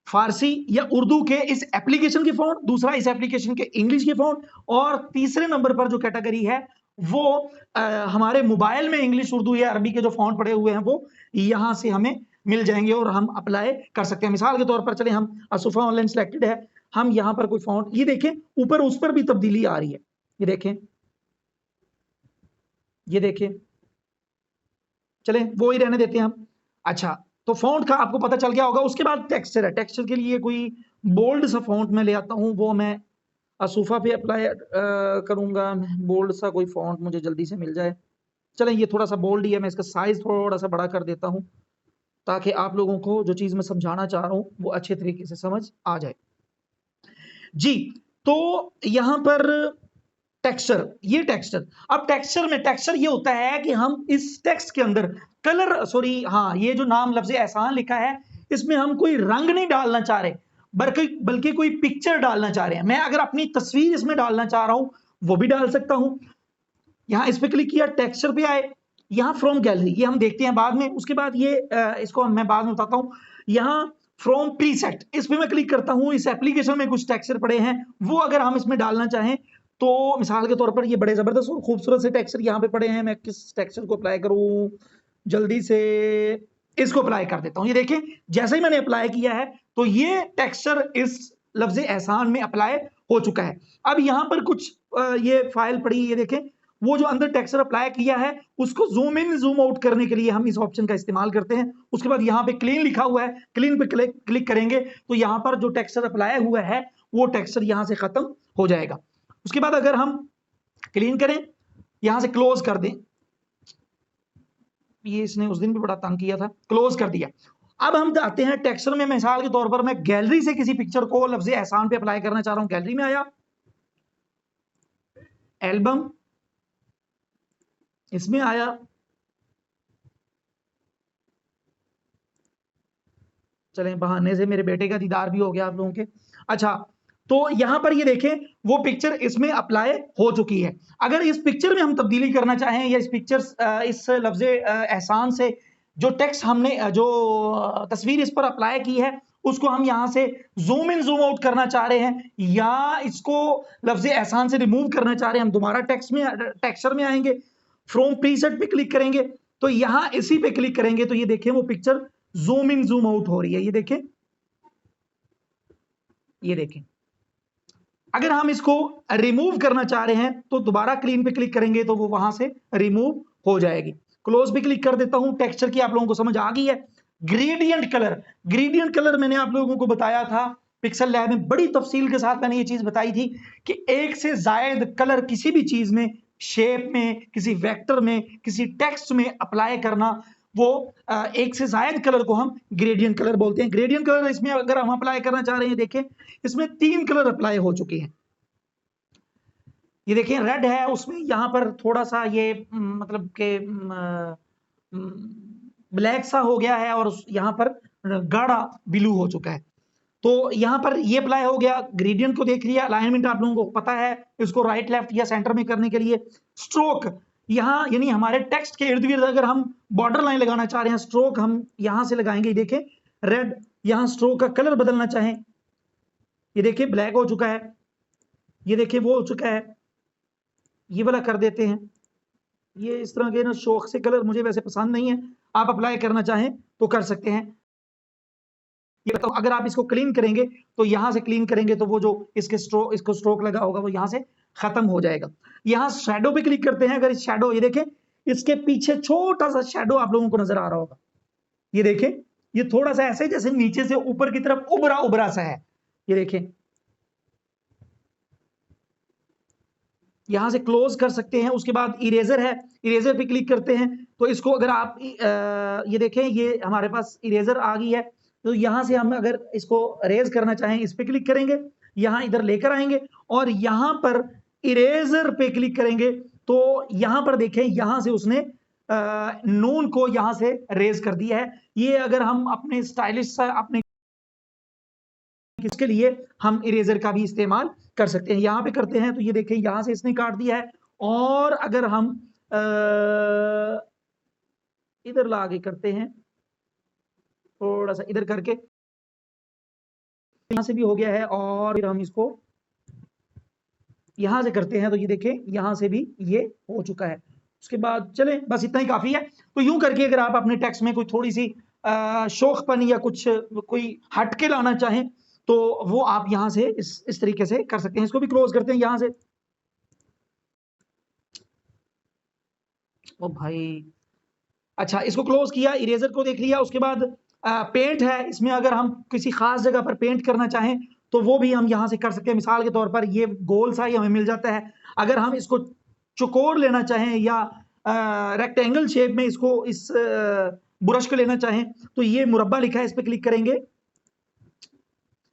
फारसी या उर्दू के इस एप्लीकेशन के फॉन्ट, दूसरा इस एप्लीकेशन के इंग्लिश के फॉन्ट, और तीसरे नंबर पर जो कैटेगरी है वो हमारे मोबाइल में इंग्लिश, उर्दू या अरबी के जो फॉन्ट पड़े हुए हैं वो यहाँ से हमें मिल जाएंगे और हम अप्लाई कर सकते हैं। मिसाल के तौर पर चले, हम असुफा ऑनलाइन सिलेक्टेड है, हम यहाँ पर कोई फॉन्ट, ये देखें ऊपर उस पर भी तब्दीली आ रही है, ये देखें, चले वो ही रहने देते हैं हम। अच्छा, तो फॉन्ट का आपको पता चल गया होगा। उसके बाद टेक्सचर है, टेक्सचर के लिए कोई बोल्ड सा फॉन्ट मैं ले आता हूँ, वो मैं असुफा पे अप्लाई करूंगा। बोल्ड सा कोई फॉन्ट मुझे जल्दी से मिल जाए। चलें, ये थोड़ा सा बोल्ड ही है, मैं इसका साइज थोड़ा सा बड़ा कर देता हूँ ताकि आप लोगों को जो चीज मैं समझाना चाह रहा हूँ वो अच्छे तरीके से समझ आ जाए जी। तो यहां पर टेक्सचर, ये टेक्सचर, अब टेक्सचर ये होता है कि हम इस टेक्स्ट के अंदर कलर, ये जो नाम लफ्ज़ एहसान लिखा है, इसमें हम कोई रंग नहीं डालना चाह रहे, बल्कि कोई पिक्चर डालना चाह रहे हैं। मैं अगर अपनी तस्वीर इसमें डालना चाह रहा हूं वो भी डाल सकता हूं। यहां इस पे क्लिक किया, टेक्सचर पे आए, यहां फ्रॉम गैलरी, ये हम देखते हैं बाद में। उसके बाद ये इसको मैं बाद में बताता हूं। यहां फ्रॉम प्रीसेट, इस पे मैं क्लिक करता हूं। इस एप्लीकेशन में कुछ टेक्सचर पड़े हैं, वो अगर हम इसमें डालना चाहें तो मिसाल के तौर पर ये बड़े जबरदस्त और खूबसूरत से टेक्सचर यहाँ पे पड़े हैं। मैं किस टेक्सचर को अप्लाई करूं, जल्दी से इसको अप्लाई कर देता हूं। ये देखें, जैसे ही मैंने अप्लाई किया है तो ये टेक्सचर इस लफ्ज़ एहसान में अप्लाई हो चुका है। अब यहाँ पर कुछ ये फाइल पड़ी, ये देखें, वो जो अंदर टेक्सचर अप्लाई किया है उसको जूम इन जूम आउट करने के लिए हम इस ऑप्शन का इस्तेमाल करते हैं। उसके बाद यहाँ पे क्लीन लिखा हुआ है, क्लीन पे क्लिक करेंगे तो यहाँ पर जो टेक्सचर अप्लाई हुआ है वो टेक्सचर यहाँ से खत्म हो जाएगा। उसके बाद अगर हम क्लीन करें, यहां से क्लोज कर दें, ये इसने उस दिन भी बड़ा तंग किया था, क्लोज कर दिया। अब हम आते हैं टेक्सचर में। मिसाल के तौर पर मैं गैलरी से किसी पिक्चर को लफ्ज़ एहसान पे अप्लाई करना चाह रहा हूं। गैलरी में आया, एल्बम, इसमें आया, चलें बहाने से मेरे बेटे का दीदार भी हो गया आप लोगों के। अच्छा, तो यहां पर ये देखें वो पिक्चर इसमें अप्लाई हो चुकी है। अगर इस पिक्चर में हम तब्दीली करना चाहें या इस लफ्ज़ एहसान से जो टेक्स्ट हमने, जो तस्वीर इस पर अप्लाई की है उसको हम यहां से जूम इन जूम आउट करना चाह रहे हैं, या इसको लफ्ज़ एहसान से रिमूव करना चाह रहे हैं, हम दोबारा टेक्सचर में आएंगे, फ्रॉम प्रीसेट पे क्लिक करेंगे, तो यहां इसी पे क्लिक करेंगे तो ये देखें वो picture zoom in zoom out हो रही है। ये देखें, ये देखें। अगर हम इसको रिमूव करना चाह रहे हैं तो दोबारा क्लीन पे क्लिक करेंगे तो वो वहां से रिमूव हो जाएगी। क्लोज पे क्लिक कर देता हूं। टेक्सचर की आप लोगों को समझ आ गई है। ग्रेडियंट कलर, ग्रेडियंट कलर मैंने आप लोगों को बताया था पिक्सल लैब में, बड़ी तफसील के साथ मैंने ये चीज बताई थी कि एक से जायद कलर किसी भी चीज में, शेप में, किसी वेक्टर में, किसी टेक्स्ट में अप्लाई करना, वो एक से जायद कलर को हम ग्रेडियंट कलर बोलते हैं। ग्रेडियंट कलर इसमें अगर हम अप्लाई करना चाह रहे हैं, देखें इसमें 3 कलर अप्लाई हो चुके हैं। ये देखिए रेड है, उसमें यहां पर थोड़ा सा ये मतलब के ब्लैक सा हो गया है और यहां पर गाढ़ा ब्लू हो चुका है। तो यहां पर ये अप्लाई हो गया। ग्रेडियंट को देख लिया। अलाइनमेंट आप लोगों को पता है, इसको राइट लेफ्ट या सेंटर में करने के लिए स्ट्रोक, यहां यानी हमारे टेक्स्ट के इर्द गिर्द अगर हम बॉर्डर लाइन लगाना चाह रहे हैं, स्ट्रोक हम यहां से लगाएंगे। देखें रेड, यहां स्ट्रोक का कलर बदलना चाहें, ये देखिए ब्लैक हो चुका है, ये देखिए वो हो चुका है, ये वाला कर देते हैं। ये इस तरह के ना शौक से कलर मुझे वैसे पसंद नहीं है, आप अप्लाई करना चाहें तो कर सकते हैं। ये तो अगर आप इसको क्लीन करेंगे तो यहां से क्लीन करेंगे तो वो जो इसको स्ट्रोक लगा होगा वो यहां से खत्म हो जाएगा। यहां शैडो पे क्लिक करते हैं। अगर इस शैडो, ये देखें इसके पीछे छोटा सा शैडो आप लोगों को नजर आ रहा होगा, ये देखें ये थोड़ा सा ऐसे जैसे नीचे से ऊपर की तरफ उभरा उभरा सा है। ये देखें, यहां से क्लोज कर सकते हैं। उसके बाद इरेजर है, इरेजर पे क्लिक करते हैं तो इसको अगर आप ये देखें ये हमारे पास इरेजर आ गई है। तो यहां से हम अगर इसको रेज करना चाहें, इस पे क्लिक करेंगे, यहां इधर लेकर आएंगे और यहां पर इरेजर पे क्लिक करेंगे तो यहां पर देखें यहां से उसने नून को यहां से रेज कर दिया है। ये अगर हम अपने स्टाइलिश अपने इसके लिए हम इरेजर का भी इस्तेमाल कर सकते हैं। यहां पे करते हैं तो ये देखें यहां से इसने काट दिया है। और अगर हम इधर ला के करते हैं, थोड़ा सा इधर करके, यहां से भी हो गया है। और फिर हम इसको यहां से करते हैं तो ये देखें यहां से भी ये हो चुका है। उसके बाद चले, बस इतना ही काफी है। तो यूं करके अगर आप अपने टेक्स्ट में कोई थोड़ी सी शौकपन या कुछ कोई हटके लाना चाहें तो वो आप यहां से इस तरीके से कर सकते हैं। इसको भी क्लोज करते हैं यहां से। ओ भाई, अच्छा इसको क्लोज किया, इरेजर को देख लिया। उसके बाद पेंट है, इसमें अगर हम किसी खास जगह पर पेंट करना चाहें तो वो भी हम यहां से कर सकते हैं। मिसाल के तौर पर ये गोल सा ही हमें मिल जाता है। अगर हम इसको चौकोर लेना चाहें या रेक्टेंगल शेप में इसको इस ब्रश को लेना चाहें तो ये मुरब्बा लिखा है, इस पर क्लिक करेंगे,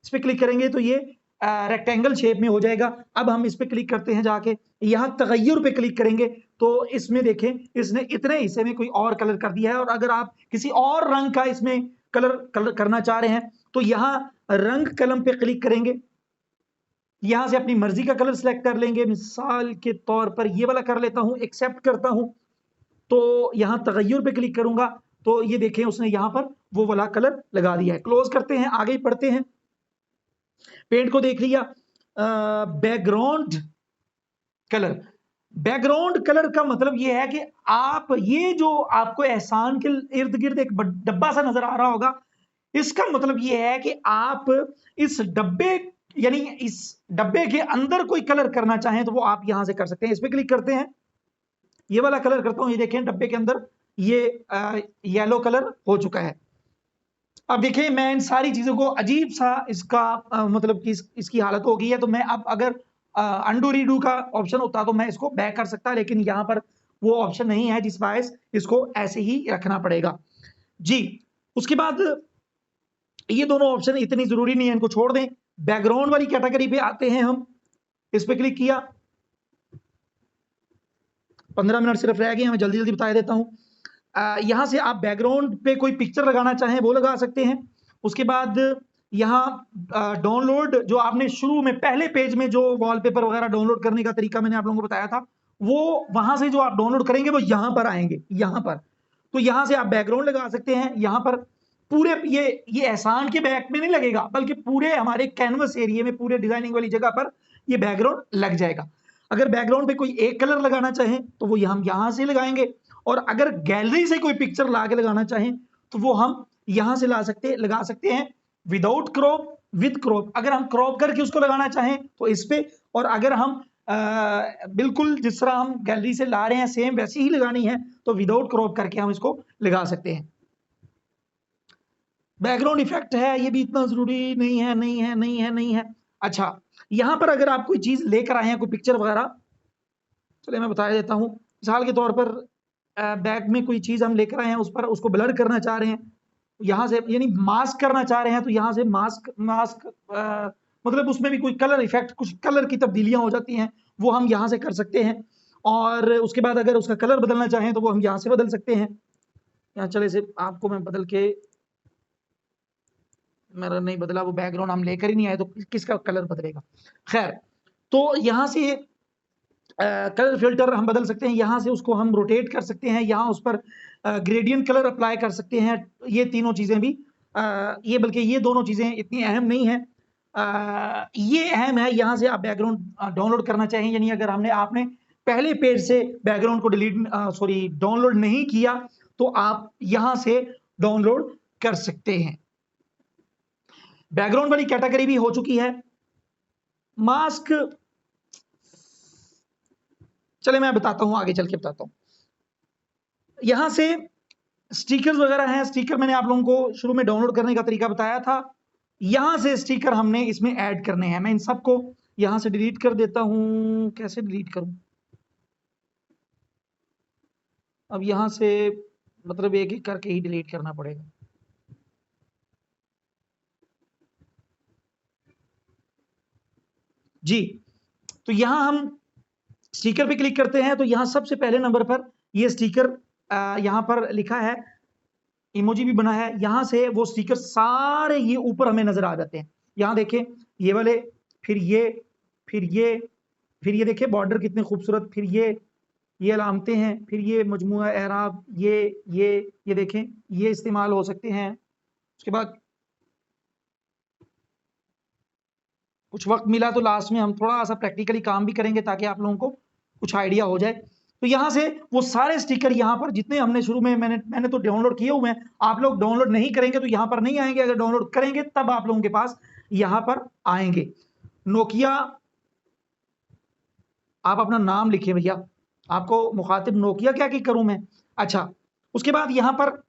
इस पर क्लिक करेंगे तो ये रेक्टेंगल शेप में हो जाएगा। अब हम इस पर क्लिक करते हैं, जाके यहां तगय्युर पे क्लिक करेंगे तो इसमें देखें इसने इतने हिस्से में कोई और कलर कर दिया है। और अगर आप किसी और रंग का इसमें कलर करना चाह रहे हैं तो यहां रंग कलम पे क्लिक करेंगे, यहां से अपनी मर्जी का कलर सिलेक्ट कर लेंगे। मिसाल के तौर पर ये वाला कर लेता हूं, एक्सेप्ट करता हूं, तो यहां तगय्युर पे क्लिक करूंगा तो ये देखें उसने यहां पर वो वाला कलर लगा दिया है। क्लोज करते हैं, आगे पढ़ते हैं। पेंट को देख लिया। बैकग्राउंड कलर, बैकग्राउंड कलर का मतलब ये है कि आप ये जो आपको एहसान के इर्द गिर्द एक डब्बा सा नजर आ रहा होगा, इसका मतलब ये है कि आप इस डब्बे यानी इस डब्बे के अंदर कोई कलर करना चाहें तो वो आप यहां से कर सकते हैं। इस पर क्लिक करते हैं, ये वाला कलर करता हूं, ये देखें डब्बे के अंदर ये येलो कलर हो चुका है। अब देखिए मैं इन सारी चीजों को अजीब सा इसका मतलब कि इसकी हालत हो गई है। तो मैं अब अगर अंडू रीडू का ऑप्शन होता तो मैं इसको बैक कर सकता, लेकिन यहां पर वो ऑप्शन नहीं है, जिस बायस इसको ऐसे ही रखना पड़ेगा जी। उसके बाद ये दोनों ऑप्शन इतनी जरूरी नहीं है, इनको छोड़ दें। बैकग्राउंड वाली कैटेगरी पे आते हैं हम, इस पे क्लिक किया। 15 मिनट सिर्फ रह गए, मैं जल्दी जल्दी बता देता हूं। यहां से आप बैकग्राउंड पे कोई पिक्चर लगाना चाहें वो लगा सकते हैं। उसके बाद यहाँ डाउनलोड, जो आपने शुरू में पहले पेज में जो वॉलपेपर वगैरह डाउनलोड करने का तरीका मैंने आप लोगों को बताया था, वो वहां से जो आप डाउनलोड करेंगे वो यहां पर आएंगे, यहां पर। तो यहां से आप बैकग्राउंड लगा सकते हैं। यहां पर पूरे ये एहसान के बैक में नहीं लगेगा, बल्कि पूरे हमारे कैनवस एरिया में, पूरे डिजाइनिंग वाली जगह पर ये बैकग्राउंड लग जाएगा। अगर बैकग्राउंड पे कोई एक कलर लगाना चाहें तो वो हम यहां से लगाएंगे, और अगर गैलरी से कोई पिक्चर ला के लगाना चाहें तो वो हम यहां से लगा सकते हैं विदाउट क्रॉप, विद क्रॉप। अगर हम क्रॉप करके उसको लगाना चाहें तो इस पे, और अगर हम बिल्कुल जिस तरह हम गैलरी से ला रहे हैं सेम वैसी ही लगानी है तो विदाउट क्रॉप करके हम इसको लगा सकते हैं। बैकग्राउंड इफेक्ट है, ये भी इतना जरूरी नहीं है, नहीं है, नहीं है, नहीं है। अच्छा, यहां पर अगर आप कोई चीज लेकर आए हैं, कोई पिक्चर वगैरह, चलिए मैं बता देता हूं। मिसाल के तौर पर बैग में कोई चीज हम लेकर आए हैं, उस पर उसको ब्लर करना चाह रहे हैं, यहां से यानी मास्क करना चाह रहे हैं, तो यहां से मास्क मास्क मतलब उसमें भी कोई कलर इफेक्ट, कुछ कलर की तब्दीलियां हो जाती हैं, वो हम यहां से कर सकते हैं। और उसके बाद अगर उसका कलर बदलना चाहें तो वो हम यहां से बदल सकते हैं। यहाँ चले से आपको मैं बदल के, मेरा नहीं बदला, वो बैकग्राउंड हम लेकर ही नहीं आए तो किसका कलर बदलेगा। खैर, तो यहां से कलर फिल्टर हम बदल सकते हैं, यहां से उसको हम रोटेट कर सकते हैं, यहां उस पर ग्रेडियंट कलर अप्लाई कर सकते हैं। ये तीनों चीजें भी ये बल्कि ये दोनों चीजें इतनी अहम नहीं है, ये अहम है। यहां से आप बैकग्राउंड डाउनलोड करना चाहें, यानी अगर आपने पहले पेज से बैकग्राउंड को डाउनलोड नहीं किया तो आप यहां से डाउनलोड कर सकते हैं। बैकग्राउंड वाली कैटेगरी भी हो चुकी है। मास्क, चले मैं बताता हूं, आगे चल के बताता हूं। यहां से स्टिकर्स वगैरह हैं, स्टिकर मैंने आप लोगों को शुरू में डाउनलोड करने का तरीका बताया था। यहां से स्टिकर हमने इसमें ऐड करने हैं। मैं इन सबको यहां से डिलीट कर देता हूं। कैसे डिलीट करूं? अब यहां से मतलब एक एक करके ही डिलीट करना पड़ेगा। जी, तो यहां हम स्टिकर पे क्लिक करते हैं तो यहां सबसे पहले नंबर पर ये स्टिकर यहां पर लिखा है, इमोजी भी बना है। यहां से वो स्टिकर सारे ये ऊपर हमें नजर आ जाते हैं। यहां देखें, ये वाले, फिर ये, फिर ये, फिर ये देखिए बॉर्डर कितने खूबसूरत, फिर ये अलामतें हैं, फिर ये मजमुआ एराब, ये देखें, ये इस्तेमाल हो सकते हैं। उसके बाद कुछ वक्त मिला तो लास्ट में हम थोड़ा सा प्रैक्टिकली काम भी करेंगे ताकि आप लोगों को कुछ आइडिया हो जाए। तो यहां से वो सारे स्टिकर यहां पर जितने हमने शुरू में मैंने तो डाउनलोड किए हुए हैं, आप लोग डाउनलोड नहीं करेंगे तो यहां पर नहीं आएंगे, अगर डाउनलोड करेंगे तब आप लोगों के पास यहां पर आएंगे। नोकिया, आप अपना नाम लिखिए भैया, आपको मुखातिब नोकिया क्या की करूं मैं। अच्छा, उसके बाद यहां पर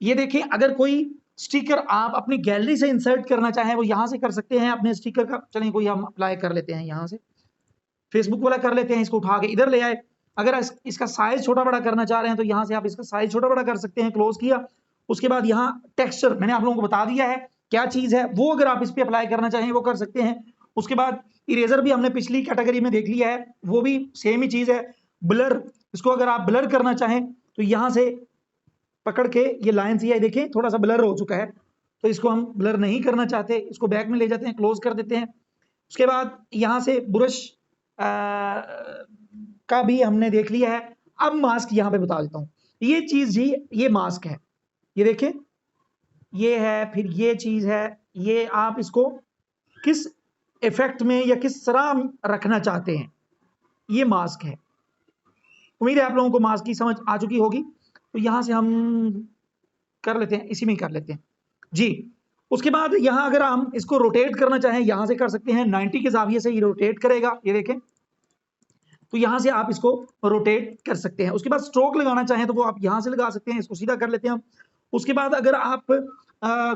ये देखें, अगर कोई स्टिकर आप अपनी गैलरी से इंसर्ट करना चाहें वो यहां से कर सकते हैं अपने स्टिकर का। चलिए कोई हम अप्लाई कर लेते हैं, यहां से फेसबुक वाला कर लेते हैं, इसको उठा के इधर ले आए। अगर इसका साइज छोटा बड़ा करना चाह रहे हैं तो यहां से आप इसका साइज छोटा बड़ा कर सकते हैं, क्लोज किया। उसके बाद यहाँ टेक्सचर मैंने आप लोगों को बता दिया है क्या चीज है, वो अगर आप इस पर अप्लाई करना चाहें वो कर सकते हैं। उसके बाद इरेजर भी हमने पिछली कैटेगरी में देख लिया है, वो भी सेम ही चीज है। ब्लर, इसको अगर आप ब्लर करना चाहें तो यहां से पकड़ के ये लाइन सी है, देखें थोड़ा सा ब्लर हो चुका है, तो इसको हम ब्लर नहीं करना चाहते, इसको बैक में ले जाते हैं, क्लोज कर देते हैं। उसके बाद यहां से ब्रश का भी हमने देख लिया है। अब मास्क यहां पे बता देता हूं, ये चीज जी, ये मास्क है, ये देखें, ये है, फिर ये चीज है, ये आप इसको किस इफेक्ट में या किस तरह रखना चाहते हैं, ये मास्क है। उम्मीद है आप लोगों को मास्क की समझ आ चुकी होगी। तो यहां से हम कर लेते हैं, इसी में कर लेते हैं जी। उसके बाद यहां अगर हम इसको रोटेट करना चाहें यहां से कर सकते हैं, 90 के जाविये से ये रोटेट करेगा, ये देखें, तो यहां से आप इसको रोटेट कर सकते हैं। उसके बाद स्ट्रोक लगाना चाहें तो वो आप यहां से लगा सकते हैं, इसको सीधा कर लेते हैं हम। उसके बाद अगर आप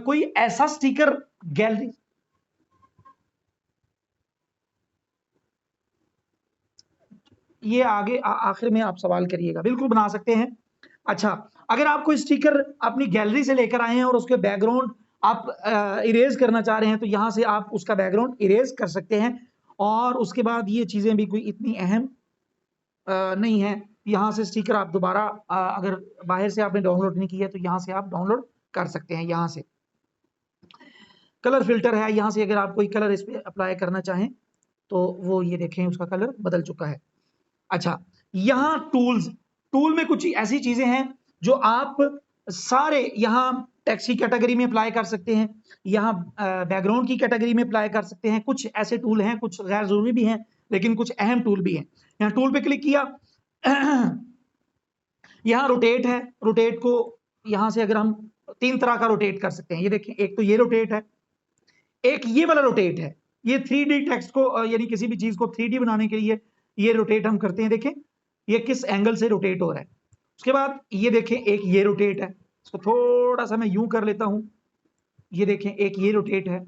कोई ऐसा स्टिकर गैलरी, ये आगे आखिर में आप सवाल करिएगा, बिल्कुल बना सकते हैं। अच्छा, अगर आप कोई स्टिकर अपनी गैलरी से लेकर आए हैं और उसके बैकग्राउंड आप इरेज करना चाह रहे हैं तो यहां से आप उसका बैकग्राउंड इरेज कर सकते हैं। और उसके बाद ये चीजें भी कोई इतनी अहम नहीं है। यहां से स्टिकर आप दोबारा अगर बाहर से आपने डाउनलोड नहीं किया तो यहां से आप डाउनलोड कर सकते हैं। यहां से कलर फिल्टर है, यहां से अगर आप कोई कलर इस पे अप्लाई करना चाहें तो वो ये देखें उसका कलर बदल चुका है। अच्छा, यहां टूल्स, टूल में कुछ ऐसी चीजें हैं जो आप सारे यहाँ टेक्स्ट की कैटेगरी में अप्लाई कर सकते हैं, यहाँ बैकग्राउंड की कैटेगरी में अप्लाई कर सकते हैं। कुछ ऐसे टूल हैं, कुछ गैर जरूरी भी हैं, लेकिन कुछ अहम टूल भी हैं। यहाँ टूल पे क्लिक किया, यहाँ रोटेट है, रोटेट को यहाँ से अगर हम 3 तरह का रोटेट कर सकते हैं। ये देखें, एक तो ये रोटेट है, एक ये वाला रोटेट है। ये 3D टेक्स्ट को यानी किसी भी चीज को 3D बनाने के लिए ये रोटेट हम करते हैं। देखें ये किस एंगल से रोटेट हो रहा है। उसके बाद ये देखें, एक ये रोटेट है, इसको थोड़ा सा मैं यूं कर लेता हूं। ये देखें, एक ये रोटेट है,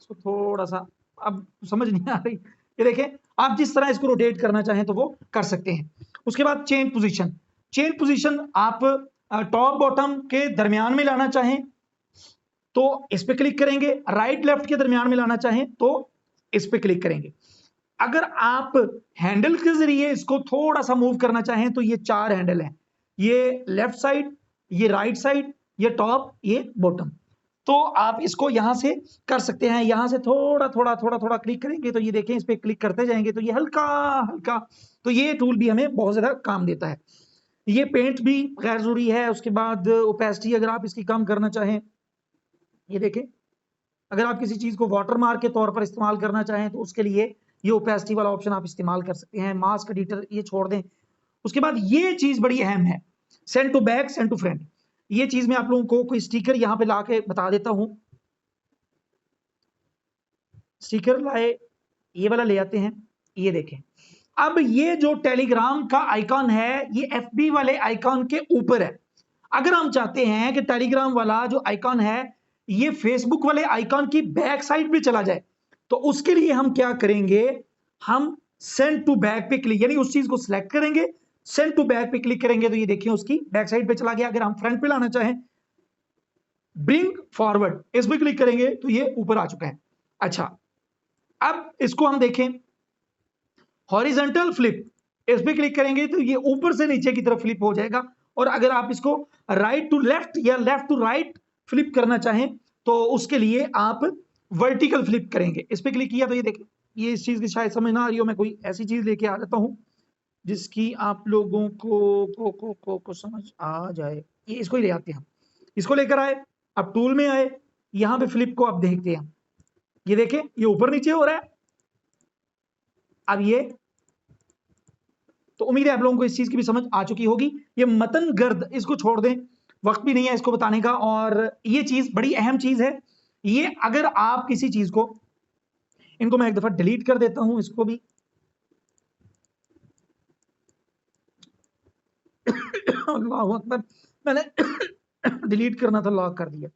इसको थोड़ा सा, अब समझ नहीं आ रही। ये देखें, आप जिस तरह इसको रोटेट करना चाहें तो वो कर सकते हैं। उसके बाद चेंज पोजीशन, चेंज पोजीशन आप टॉप बॉटम के दरमियान में लाना चाहें तो इस पे क्लिक करेंगे, राइट लेफ्ट के दरमियान में लाना चाहें तो इस पे क्लिक करेंगे। अगर आप हैंडल के जरिए इसको थोड़ा सा मूव करना चाहें तो ये 4 हैंडल हैं, ये लेफ्ट साइड, ये राइट साइड, ये टॉप, ये बॉटम। तो आप इसको यहां से कर सकते हैं। यहां से थोड़ा थोड़ा थोड़ा थोड़ा क्लिक करेंगे तो ये देखें, इस पे क्लिक करते जाएंगे तो ये हल्का हल्का, तो ये टूल भी हमें बहुत ज्यादा काम देता है। ये पेंट भी गैर जरूरी है। उसके बाद ओपेसिटी अगर आप इसकी कम करना चाहें, ये देखें, अगर आप किसी चीज को वाटरमार्क के तौर पर इस्तेमाल करना चाहें तो उसके लिए ये ओपेसिटी वाला ऑप्शन आप इस्तेमाल कर सकते हैं। मास्क एडिटर ये छोड़ दें। उसके बाद ये चीज बड़ी अहम है, send to back, send to friend. ये चीज मैं आप लोगों को कोई स्टिकर यहां पे लाके बता देता हूं। स्टिकर लाए, ये वाला ले आते हैं। ये देखें, अब ये जो टेलीग्राम का आइकॉन है ये एफबी वाले आइकॉन के ऊपर है। अगर हम चाहते हैं कि टेलीग्राम वाला जो आइकॉन है ये फेसबुक वाले आइकॉन की बैक साइड भी चला जाए तो उसके लिए हम क्या करेंगे, हम सेंड टू बैक पे क्लिक, यानी उस चीज को सिलेक्ट करेंगे, सेंड टू बैक पे क्लिक करेंगे तो ये देखिए उसकी बैक साइड पे चला गया। अगर हम फ्रंट पे लाना चाहें, ब्रिंग फॉरवर्ड, इस पे क्लिक करेंगे तो ये ऊपर आ चुका है। अच्छा, अब इसको हम देखें, हॉरिजॉन्टल फ्लिप, इस पे क्लिक करेंगे तो ये ऊपर से नीचे की तरफ फ्लिप हो जाएगा। और अगर आप इसको राइट टू लेफ्ट या लेफ्ट टू राइट फ्लिप करना चाहें तो उसके लिए आप वर्टिकल फ्लिप करेंगे। इस पे क्लिक किया तो ये देखें, ये इस चीज की शायद समझ ना आ रही हो, मैं कोई ऐसी चीज लेके आ जाता हूं जिसकी आप लोगों को समझ आ जाए। ये इसको ही ले आते हैं हम, इसको लेकर आए, अब टूल में आए, यहां पे फ्लिप को आप देखते हैं, ये देखें ये ऊपर नीचे हो रहा है। अब ये तो उम्मीद है आप लोगों को इस चीज की भी समझ आ चुकी होगी। ये मतन गर्द, इसको छोड़ दें, वक्त भी नहीं है इसको बताने का। और ये चीज बड़ी अहम चीज है। ये अगर आप किसी चीज को, इनको मैं एक दफा डिलीट कर देता हूं, इसको भी अल्लाहु अकबर, मैंने डिलीट करना था, लॉक कर दिया।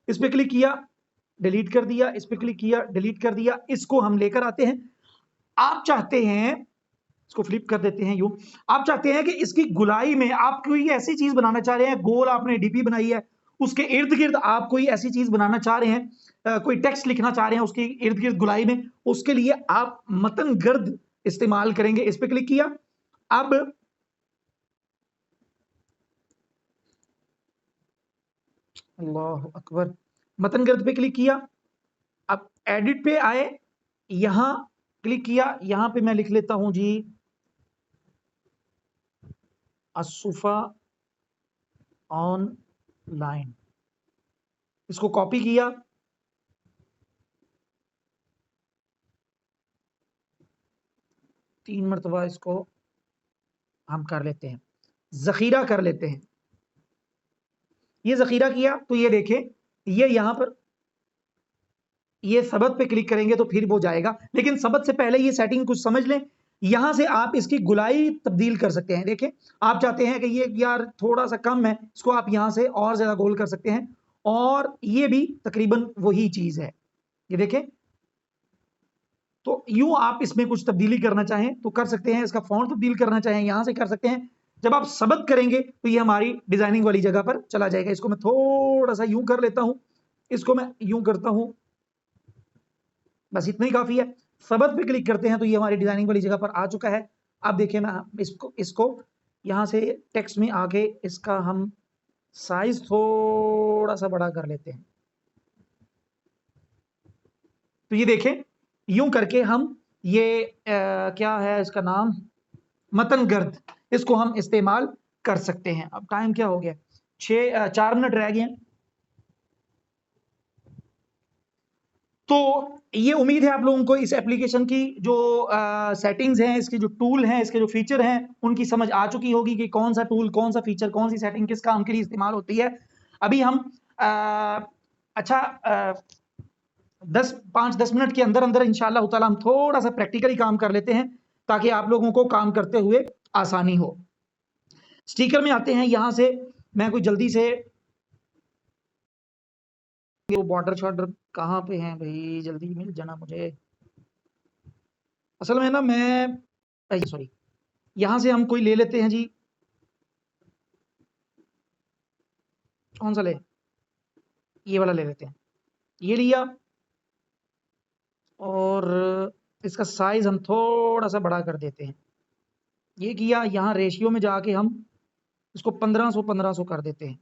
इस पे क्लिक किया, डिलीट कर दिया, इस पे क्लिक किया, डिलीट कर दिया। इसको हम लेकर आते हैं, आप चाहते हैं इसको फ्लिप कर देते हैं यूं, आप चाहते हैं कि इसकी गुलाई में आप कोई ऐसी चीज बनाना चाह रहे हैं, गोल आपने डीपी बनाई है, उसके इर्द गिर्द आप कोई ऐसी चीज बनाना चाह रहे हैं, कोई टेक्स्ट लिखना चाह रहे हैं उसके इर्द गिर्द गुलाई में, उसके लिए आप मतन गर्द इस्तेमाल करेंगे। इस पे क्लिक किया, अब अल्लाह अकबर, मतन गर्द पे क्लिक किया, अब एडिट पे आए, यहां क्लिक किया, यहां पे मैं लिख लेता हूं जी असुफा ऑनलाइन, इसको कॉपी किया, तीन मरतबा इसको हम कर लेते हैं, जखीरा कर लेते हैं। ये जखीरा किया तो ये देखें, ये यहां पर ये सबत पे क्लिक करेंगे तो फिर वो जाएगा, लेकिन सबत से पहले ये सेटिंग कुछ समझ लें। यहां से आप इसकी गुलाई तब्दील कर सकते हैं। देखें, आप चाहते हैं कि ये यार थोड़ा सा कम है, इसको आप यहां से और ज्यादा गोल कर सकते हैं, और ये भी तकरीबन वही चीज है। ये देखें, तो यूं आप इसमें कुछ तब्दीली करना चाहें तो कर सकते हैं, इसका फॉन्ट तब्दील करना चाहें यहां से कर सकते हैं। जब आप सबत करेंगे तो ये हमारी डिजाइनिंग वाली जगह पर चला जाएगा। इसको मैं थोड़ा सा यूं कर लेता हूं, इसको मैं यूं करता हूं, बस इतना ही काफी है। सबत पे क्लिक करते हैं तो ये हमारी डिजाइनिंग वाली जगह पर आ चुका है। अब देखिए, मैं इसको यहां से टेक्स्ट में आके इसका हम साइज थोड़ा सा बड़ा कर लेते हैं। तो ये देखें, यूं करके हम ये क्या है इसका नाम, मतन गर्द, इसको हम इस्तेमाल कर सकते हैं। अब टाइम क्या हो गया, 4 मिनट रह गए हैं। तो ये उम्मीद है आप लोगों को इस एप्लीकेशन की जो सेटिंग्स हैं, इसके जो टूल हैं, इसके जो फीचर हैं, उनकी समझ आ चुकी होगी कि कौन सा टूल, कौन सा फीचर, कौन सी सेटिंग किस काम के लिए इस्तेमाल होती है। अभी हम 5-10 मिनट के अंदर अंदर इंशाअल्लाह ताला हम थोड़ा सा प्रैक्टिकली काम कर लेते हैं ताकि आप लोगों को काम करते हुए आसानी हो। स्टिकर में आते हैं, यहां से मैं कोई जल्दी से वो बॉर्डर शॉर्डर कहाँ पे हैं भाई, जल्दी मिल जाना मुझे। असल में ना मैं सॉरी, यहां से हम कोई ले लेते हैं जी, कौन सा ले, ये वाला ले लेते हैं। ये लिया और इसका साइज हम थोड़ा सा बड़ा कर देते हैं। ये किया, यहाँ रेशियो में जाके हम इसको 1500 कर देते हैं।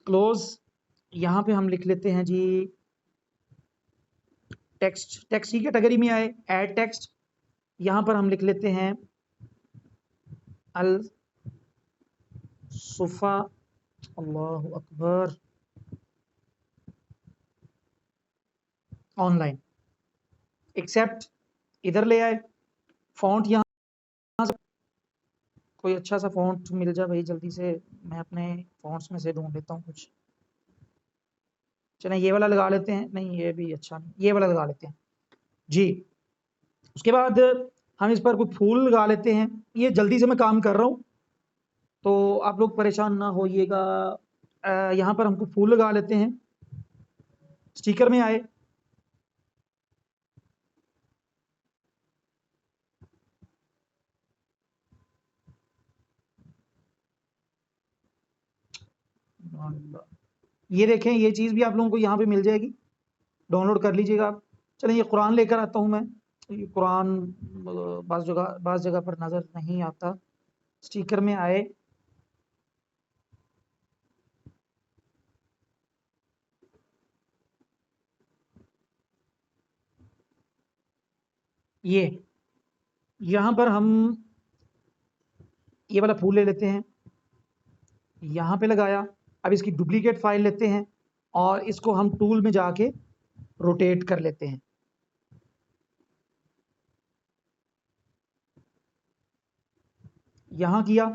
क्लोज। यहाँ पे हम लिख लेते हैं जी टेक्स्ट। टेक्स्ट की कैटेगरी में आए ऐड टेक्स्ट, यहाँ पर हम लिख लेते हैं अल सुफा, अल्लाहु अकबर, ऑनलाइन। एक्सेप्ट, इधर ले आए। फॉन्ट यहाँ से कोई अच्छा सा फॉन्ट मिल जाए भाई जल्दी से, मैं अपने फॉन्ट्स में से ढूंढ लेता हूँ कुछ। चलें ये वाला लगा लेते हैं, नहीं ये भी अच्छा नहीं, ये वाला लगा लेते हैं जी। उसके बाद हम इस पर कोई फूल लगा लेते हैं। ये जल्दी से मैं काम कर रहा हूँ तो आप लोग परेशान ना होइएगा। यहाँ पर हमको फूल लगा लेते हैं। स्टिकर में आए, ये देखें, ये चीज़ भी आप लोगों को यहाँ पे मिल जाएगी, डाउनलोड कर लीजिएगा आप। चलें ये कुरान लेकर आता हूँ मैं। ये कुरान बाज़ जगह पर नज़र नहीं आता। स्टिकर में आए, ये यहाँ पर हम ये वाला फूल ले लेते हैं, यहाँ पे लगाया। अब इसकी डुप्लीकेट फाइल लेते हैं और इसको हम टूल में जाके रोटेट कर लेते हैं। यहाँ किया।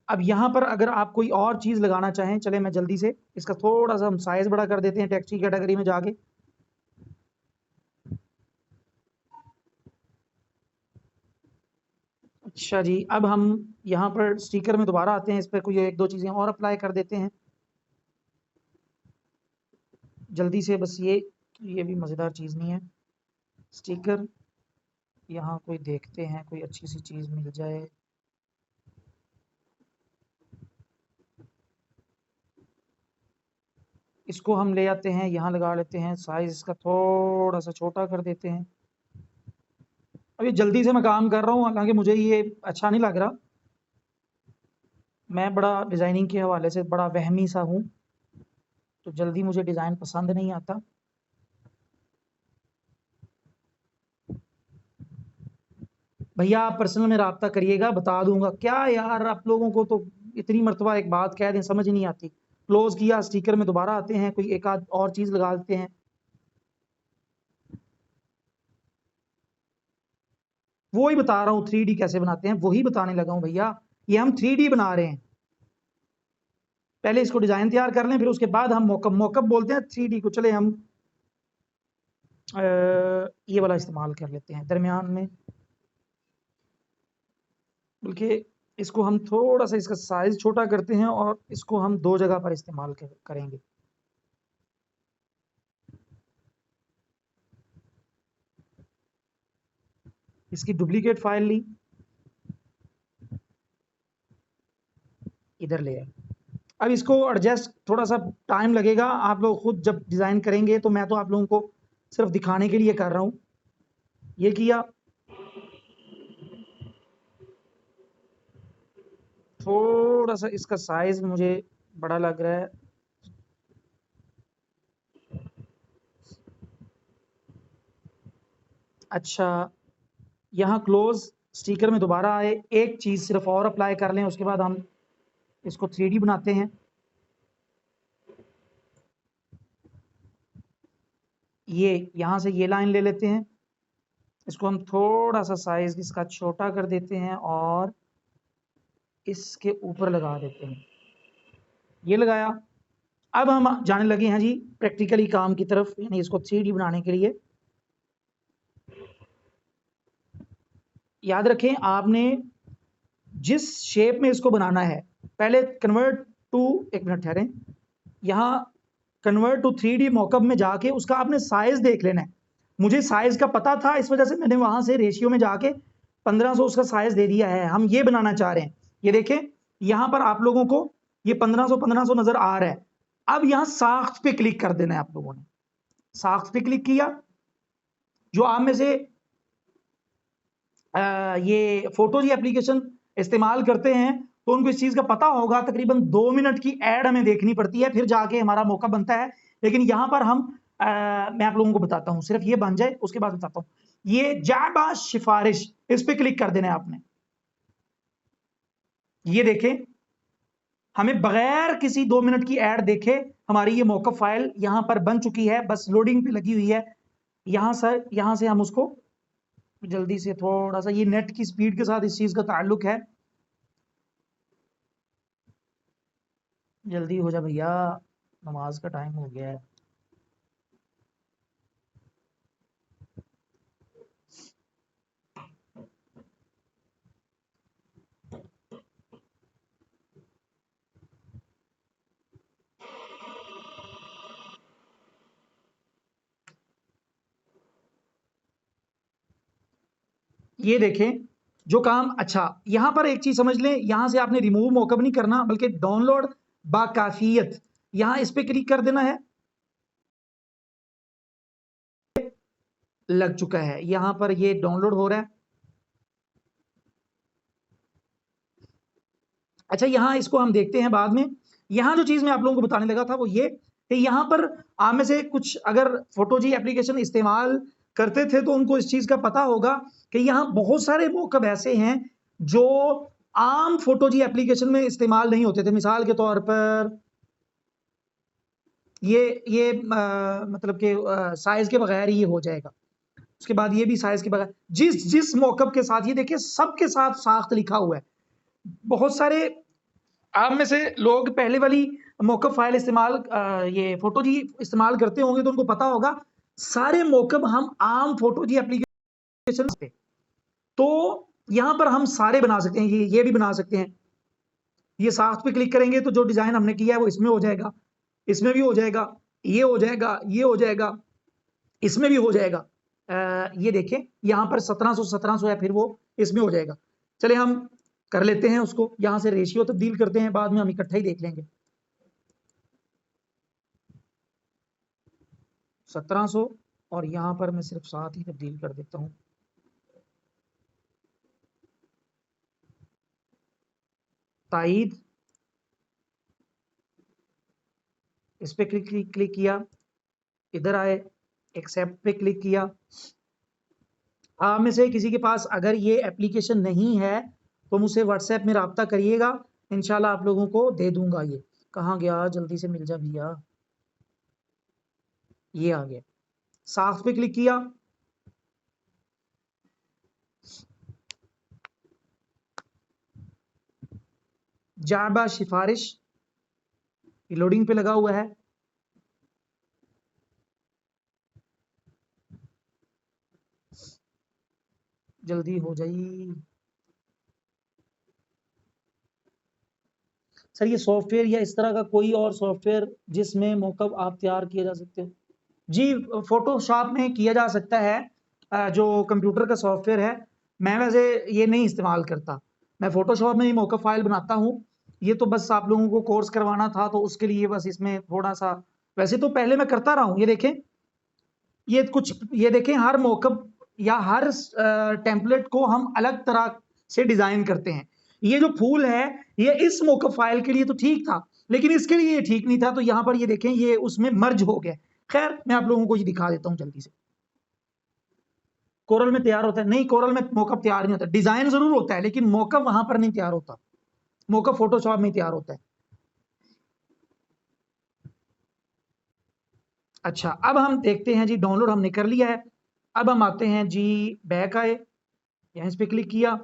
अब यहाँ पर अगर आप कोई और चीज़ लगाना चाहें, चले मैं जल्दी से इसका थोड़ा सा हम साइज बड़ा कर देते हैं टेक्स्ट की कैटेगरी में जाके। अच्छा जी, अब हम यहाँ पर स्टिकर में दोबारा आते हैं, इस पर कोई 1-2 चीज़ें और अप्लाई कर देते हैं जल्दी से। बस ये भी मज़ेदार चीज़ नहीं है। स्टिकर, यहाँ कोई देखते हैं कोई अच्छी सी चीज़ मिल जाए। इसको हम ले आते हैं, यहाँ लगा लेते हैं, साइज इसका थोड़ा सा छोटा कर देते हैं। अभी जल्दी से मैं काम कर रहा हूँ, हालांकि मुझे ये अच्छा नहीं लग रहा। मैं बड़ा डिज़ाइनिंग के हवाले से बड़ा वहमी सा हूँ, तो जल्दी मुझे डिज़ाइन पसंद नहीं आता। भैया आप पर्सनल में रब्ता करिएगा, बता दूंगा। क्या यार, आप लोगों को तो इतनी मरतबा एक बात कह दें समझ नहीं आती। क्लोज किया, स्टिकर में दोबारा आते हैं, कोई एक आध और चीज़ लगा देते हैं। वो ही बता रहा हूँ 3D कैसे बनाते हैं, वही बताने लगा हूँ भैया। ये हम 3D बना रहे हैं, पहले इसको डिज़ाइन तैयार कर लें, फिर उसके बाद हम मॉकअप बोलते हैं 3D को। चले हम ये वाला इस्तेमाल कर लेते हैं दरमियान में, बल्कि इसको हम थोड़ा सा इसका साइज छोटा करते हैं और इसको हम 2 जगह पर इस्तेमाल करेंगे। इसकी डुप्लीकेट फाइल ली, इधर ले आए। अब इसको एडजस्ट थोड़ा सा टाइम लगेगा, आप लोग खुद जब डिज़ाइन करेंगे, तो मैं तो आप लोगों को सिर्फ दिखाने के लिए कर रहा हूँ। ये किया, थोड़ा सा इसका साइज मुझे बड़ा लग रहा है। अच्छा, यहाँ क्लोज स्टिकर में दोबारा आए, एक चीज़ सिर्फ और अप्लाई कर लें, उसके बाद हम इसको 3D बनाते हैं। ये यहाँ से ये लाइन ले लेते हैं, इसको हम थोड़ा सा साइज इसका छोटा कर देते हैं और इसके ऊपर लगा देते हैं। ये लगाया। अब हम जाने लगे हैं जी प्रैक्टिकली काम की तरफ, यानी इसको 3D बनाने के लिए। याद रखें आपने जिस शेप में इसको बनाना है, पहले कन्वर्ट टू, एक मिनट ठहरें, यहाँ कन्वर्ट टू 3D मॉकअप में जाके उसका आपने साइज देख लेना है। मुझे साइज का पता था, इस वजह से मैंने वहां से रेशियो में जाके 1500 उसका साइज दे दिया है। हम ये बनाना चाह रहे हैं, ये देखें यहां पर आप लोगों को ये 1500 नजर आ रहा है। अब यहां साख्त पे क्लिक कर देना है आप लोगों ने। साख्त पे क्लिक किया, जो आप में से ये फोटोजी एप्लीकेशन इस्तेमाल करते हैं तो उनको इस चीज का पता होगा, तकरीबन 2 मिनट की एड हमें देखनी पड़ती है, फिर जाके हमारा मौका बनता है। लेकिन यहां पर हम मैं आप लोगों को बताता हूं, सिर्फ ये बन जाए उसके बाद बताता हूं। ये जाबा सिफारिश, इस पे क्लिक कर देना है आपने। ये देखें, हमें बगैर किसी 2 मिनट की एड देखे हमारी ये मौका फाइल यहां पर बन चुकी है, बस लोडिंग पे लगी हुई है। यहां से हम उसको जल्दी से, थोड़ा सा ये नेट की स्पीड के साथ इस चीज का ताल्लुक है। जल्दी हो जा भैया, नमाज का टाइम हो गया है। ये देखें जो काम, अच्छा यहां पर एक चीज समझ लें, यहां से आपने रिमूव मॉकअप नहीं करना, बल्कि डाउनलोड बाकाफियत, यहां इस पे क्लिक कर देना है। लग चुका है, यहां पर ये डाउनलोड हो रहा है। अच्छा, यहां इसको हम देखते हैं बाद में। यहां जो चीज मैं आप लोगों को बताने लगा था वो ये कि यहां पर आप में से कुछ अगर फोटोजी एप्लीकेशन इस्तेमाल करते थे तो उनको इस चीज का पता होगा कि यहाँ बहुत सारे मौकब ऐसे हैं जो आम फोटोजी एप्लीकेशन में इस्तेमाल नहीं होते थे। मिसाल के तौर पर ये मतलब कि साइज के बगैर ही ये हो जाएगा। उसके बाद ये भी साइज के बगैर, जिस जिस मौकब के साथ, ये देखिए सबके साथ साख्त लिखा हुआ है। बहुत सारे आप में से लोग पहले वाली मौकब फाइल इस्तेमाल, ये फोटोजी इस्तेमाल करते होंगे तो उनको पता होगा सारे मौकब हम आम फोटोजी एप्लीकेशन पे, तो यहां पर हम सारे बना सकते हैं। ये भी बना सकते हैं। ये साख्त पे क्लिक करेंगे तो जो डिजाइन हमने किया है वो इसमें हो जाएगा, इसमें भी हो जाएगा, ये हो जाएगा, ये हो जाएगा, इसमें भी हो जाएगा। ये देखें यहां पर 1700 है, फिर वो इसमें हो जाएगा। चले हम कर लेते हैं उसको, यहां से रेशियो तब्दील करते हैं, बाद में हम इकट्ठा ही देख लेंगे। 1700 और यहां पर मैं सिर्फ 7 ही तब्दील कर देता हूं। ताईद, इस पे क्लिक किया, इधर आए, एक्सेप्ट पे क्लिक किया। आप में से किसी के पास अगर ये एप्लीकेशन नहीं है तो मुझसे व्हाट्सएप में रब्ता करिएगा, इंशाल्लाह आप लोगों को दे दूंगा। ये कहाँ गया, जल्दी से मिल जा भैया। ये आ गया, साफ पे क्लिक किया, जाबा सिफारिश लोडिंग पे लगा हुआ है। जल्दी हो जाइए सर। ये सॉफ्टवेयर या इस तरह का कोई और सॉफ्टवेयर जिसमें मौकब आप तैयार किया जा सकते हो? जी, फोटोशॉप में किया जा सकता है, जो कंप्यूटर का सॉफ्टवेयर है। मैं वैसे ये नहीं इस्तेमाल करता, मैं फोटोशॉप में ही मौकब फाइल बनाता हूँ। ये तो बस आप लोगों को कोर्स करवाना था तो उसके लिए बस इसमें थोड़ा सा, वैसे तो पहले मैं करता रहा हूँ। ये देखें, ये कुछ, ये देखें हर मौकब या हर टेम्पलेट को हम अलग तरह से डिजाइन करते हैं। ये जो फूल है ये इस मौकब फाइल के लिए तो ठीक था, लेकिन इसके लिए ये ठीक नहीं था, तो यहां पर ये देखें ये उसमें मर्ज हो गया। खैर मैं आप लोगों को ये दिखा देता हूं जल्दी से। कोरल में तैयार होता है? नहीं, कोरल में मॉकअप तैयार नहीं होता, डिजाइन जरूर होता है लेकिन मॉकअप वहां पर नहीं तैयार होता, मॉकअप फोटोशॉप में तैयार होता है। अच्छा, अब हम देखते हैं जी, डाउनलोड हमने कर लिया है। अब हम आते हैं जी, बैक आए, यहाँ इस पे क्लिक किया,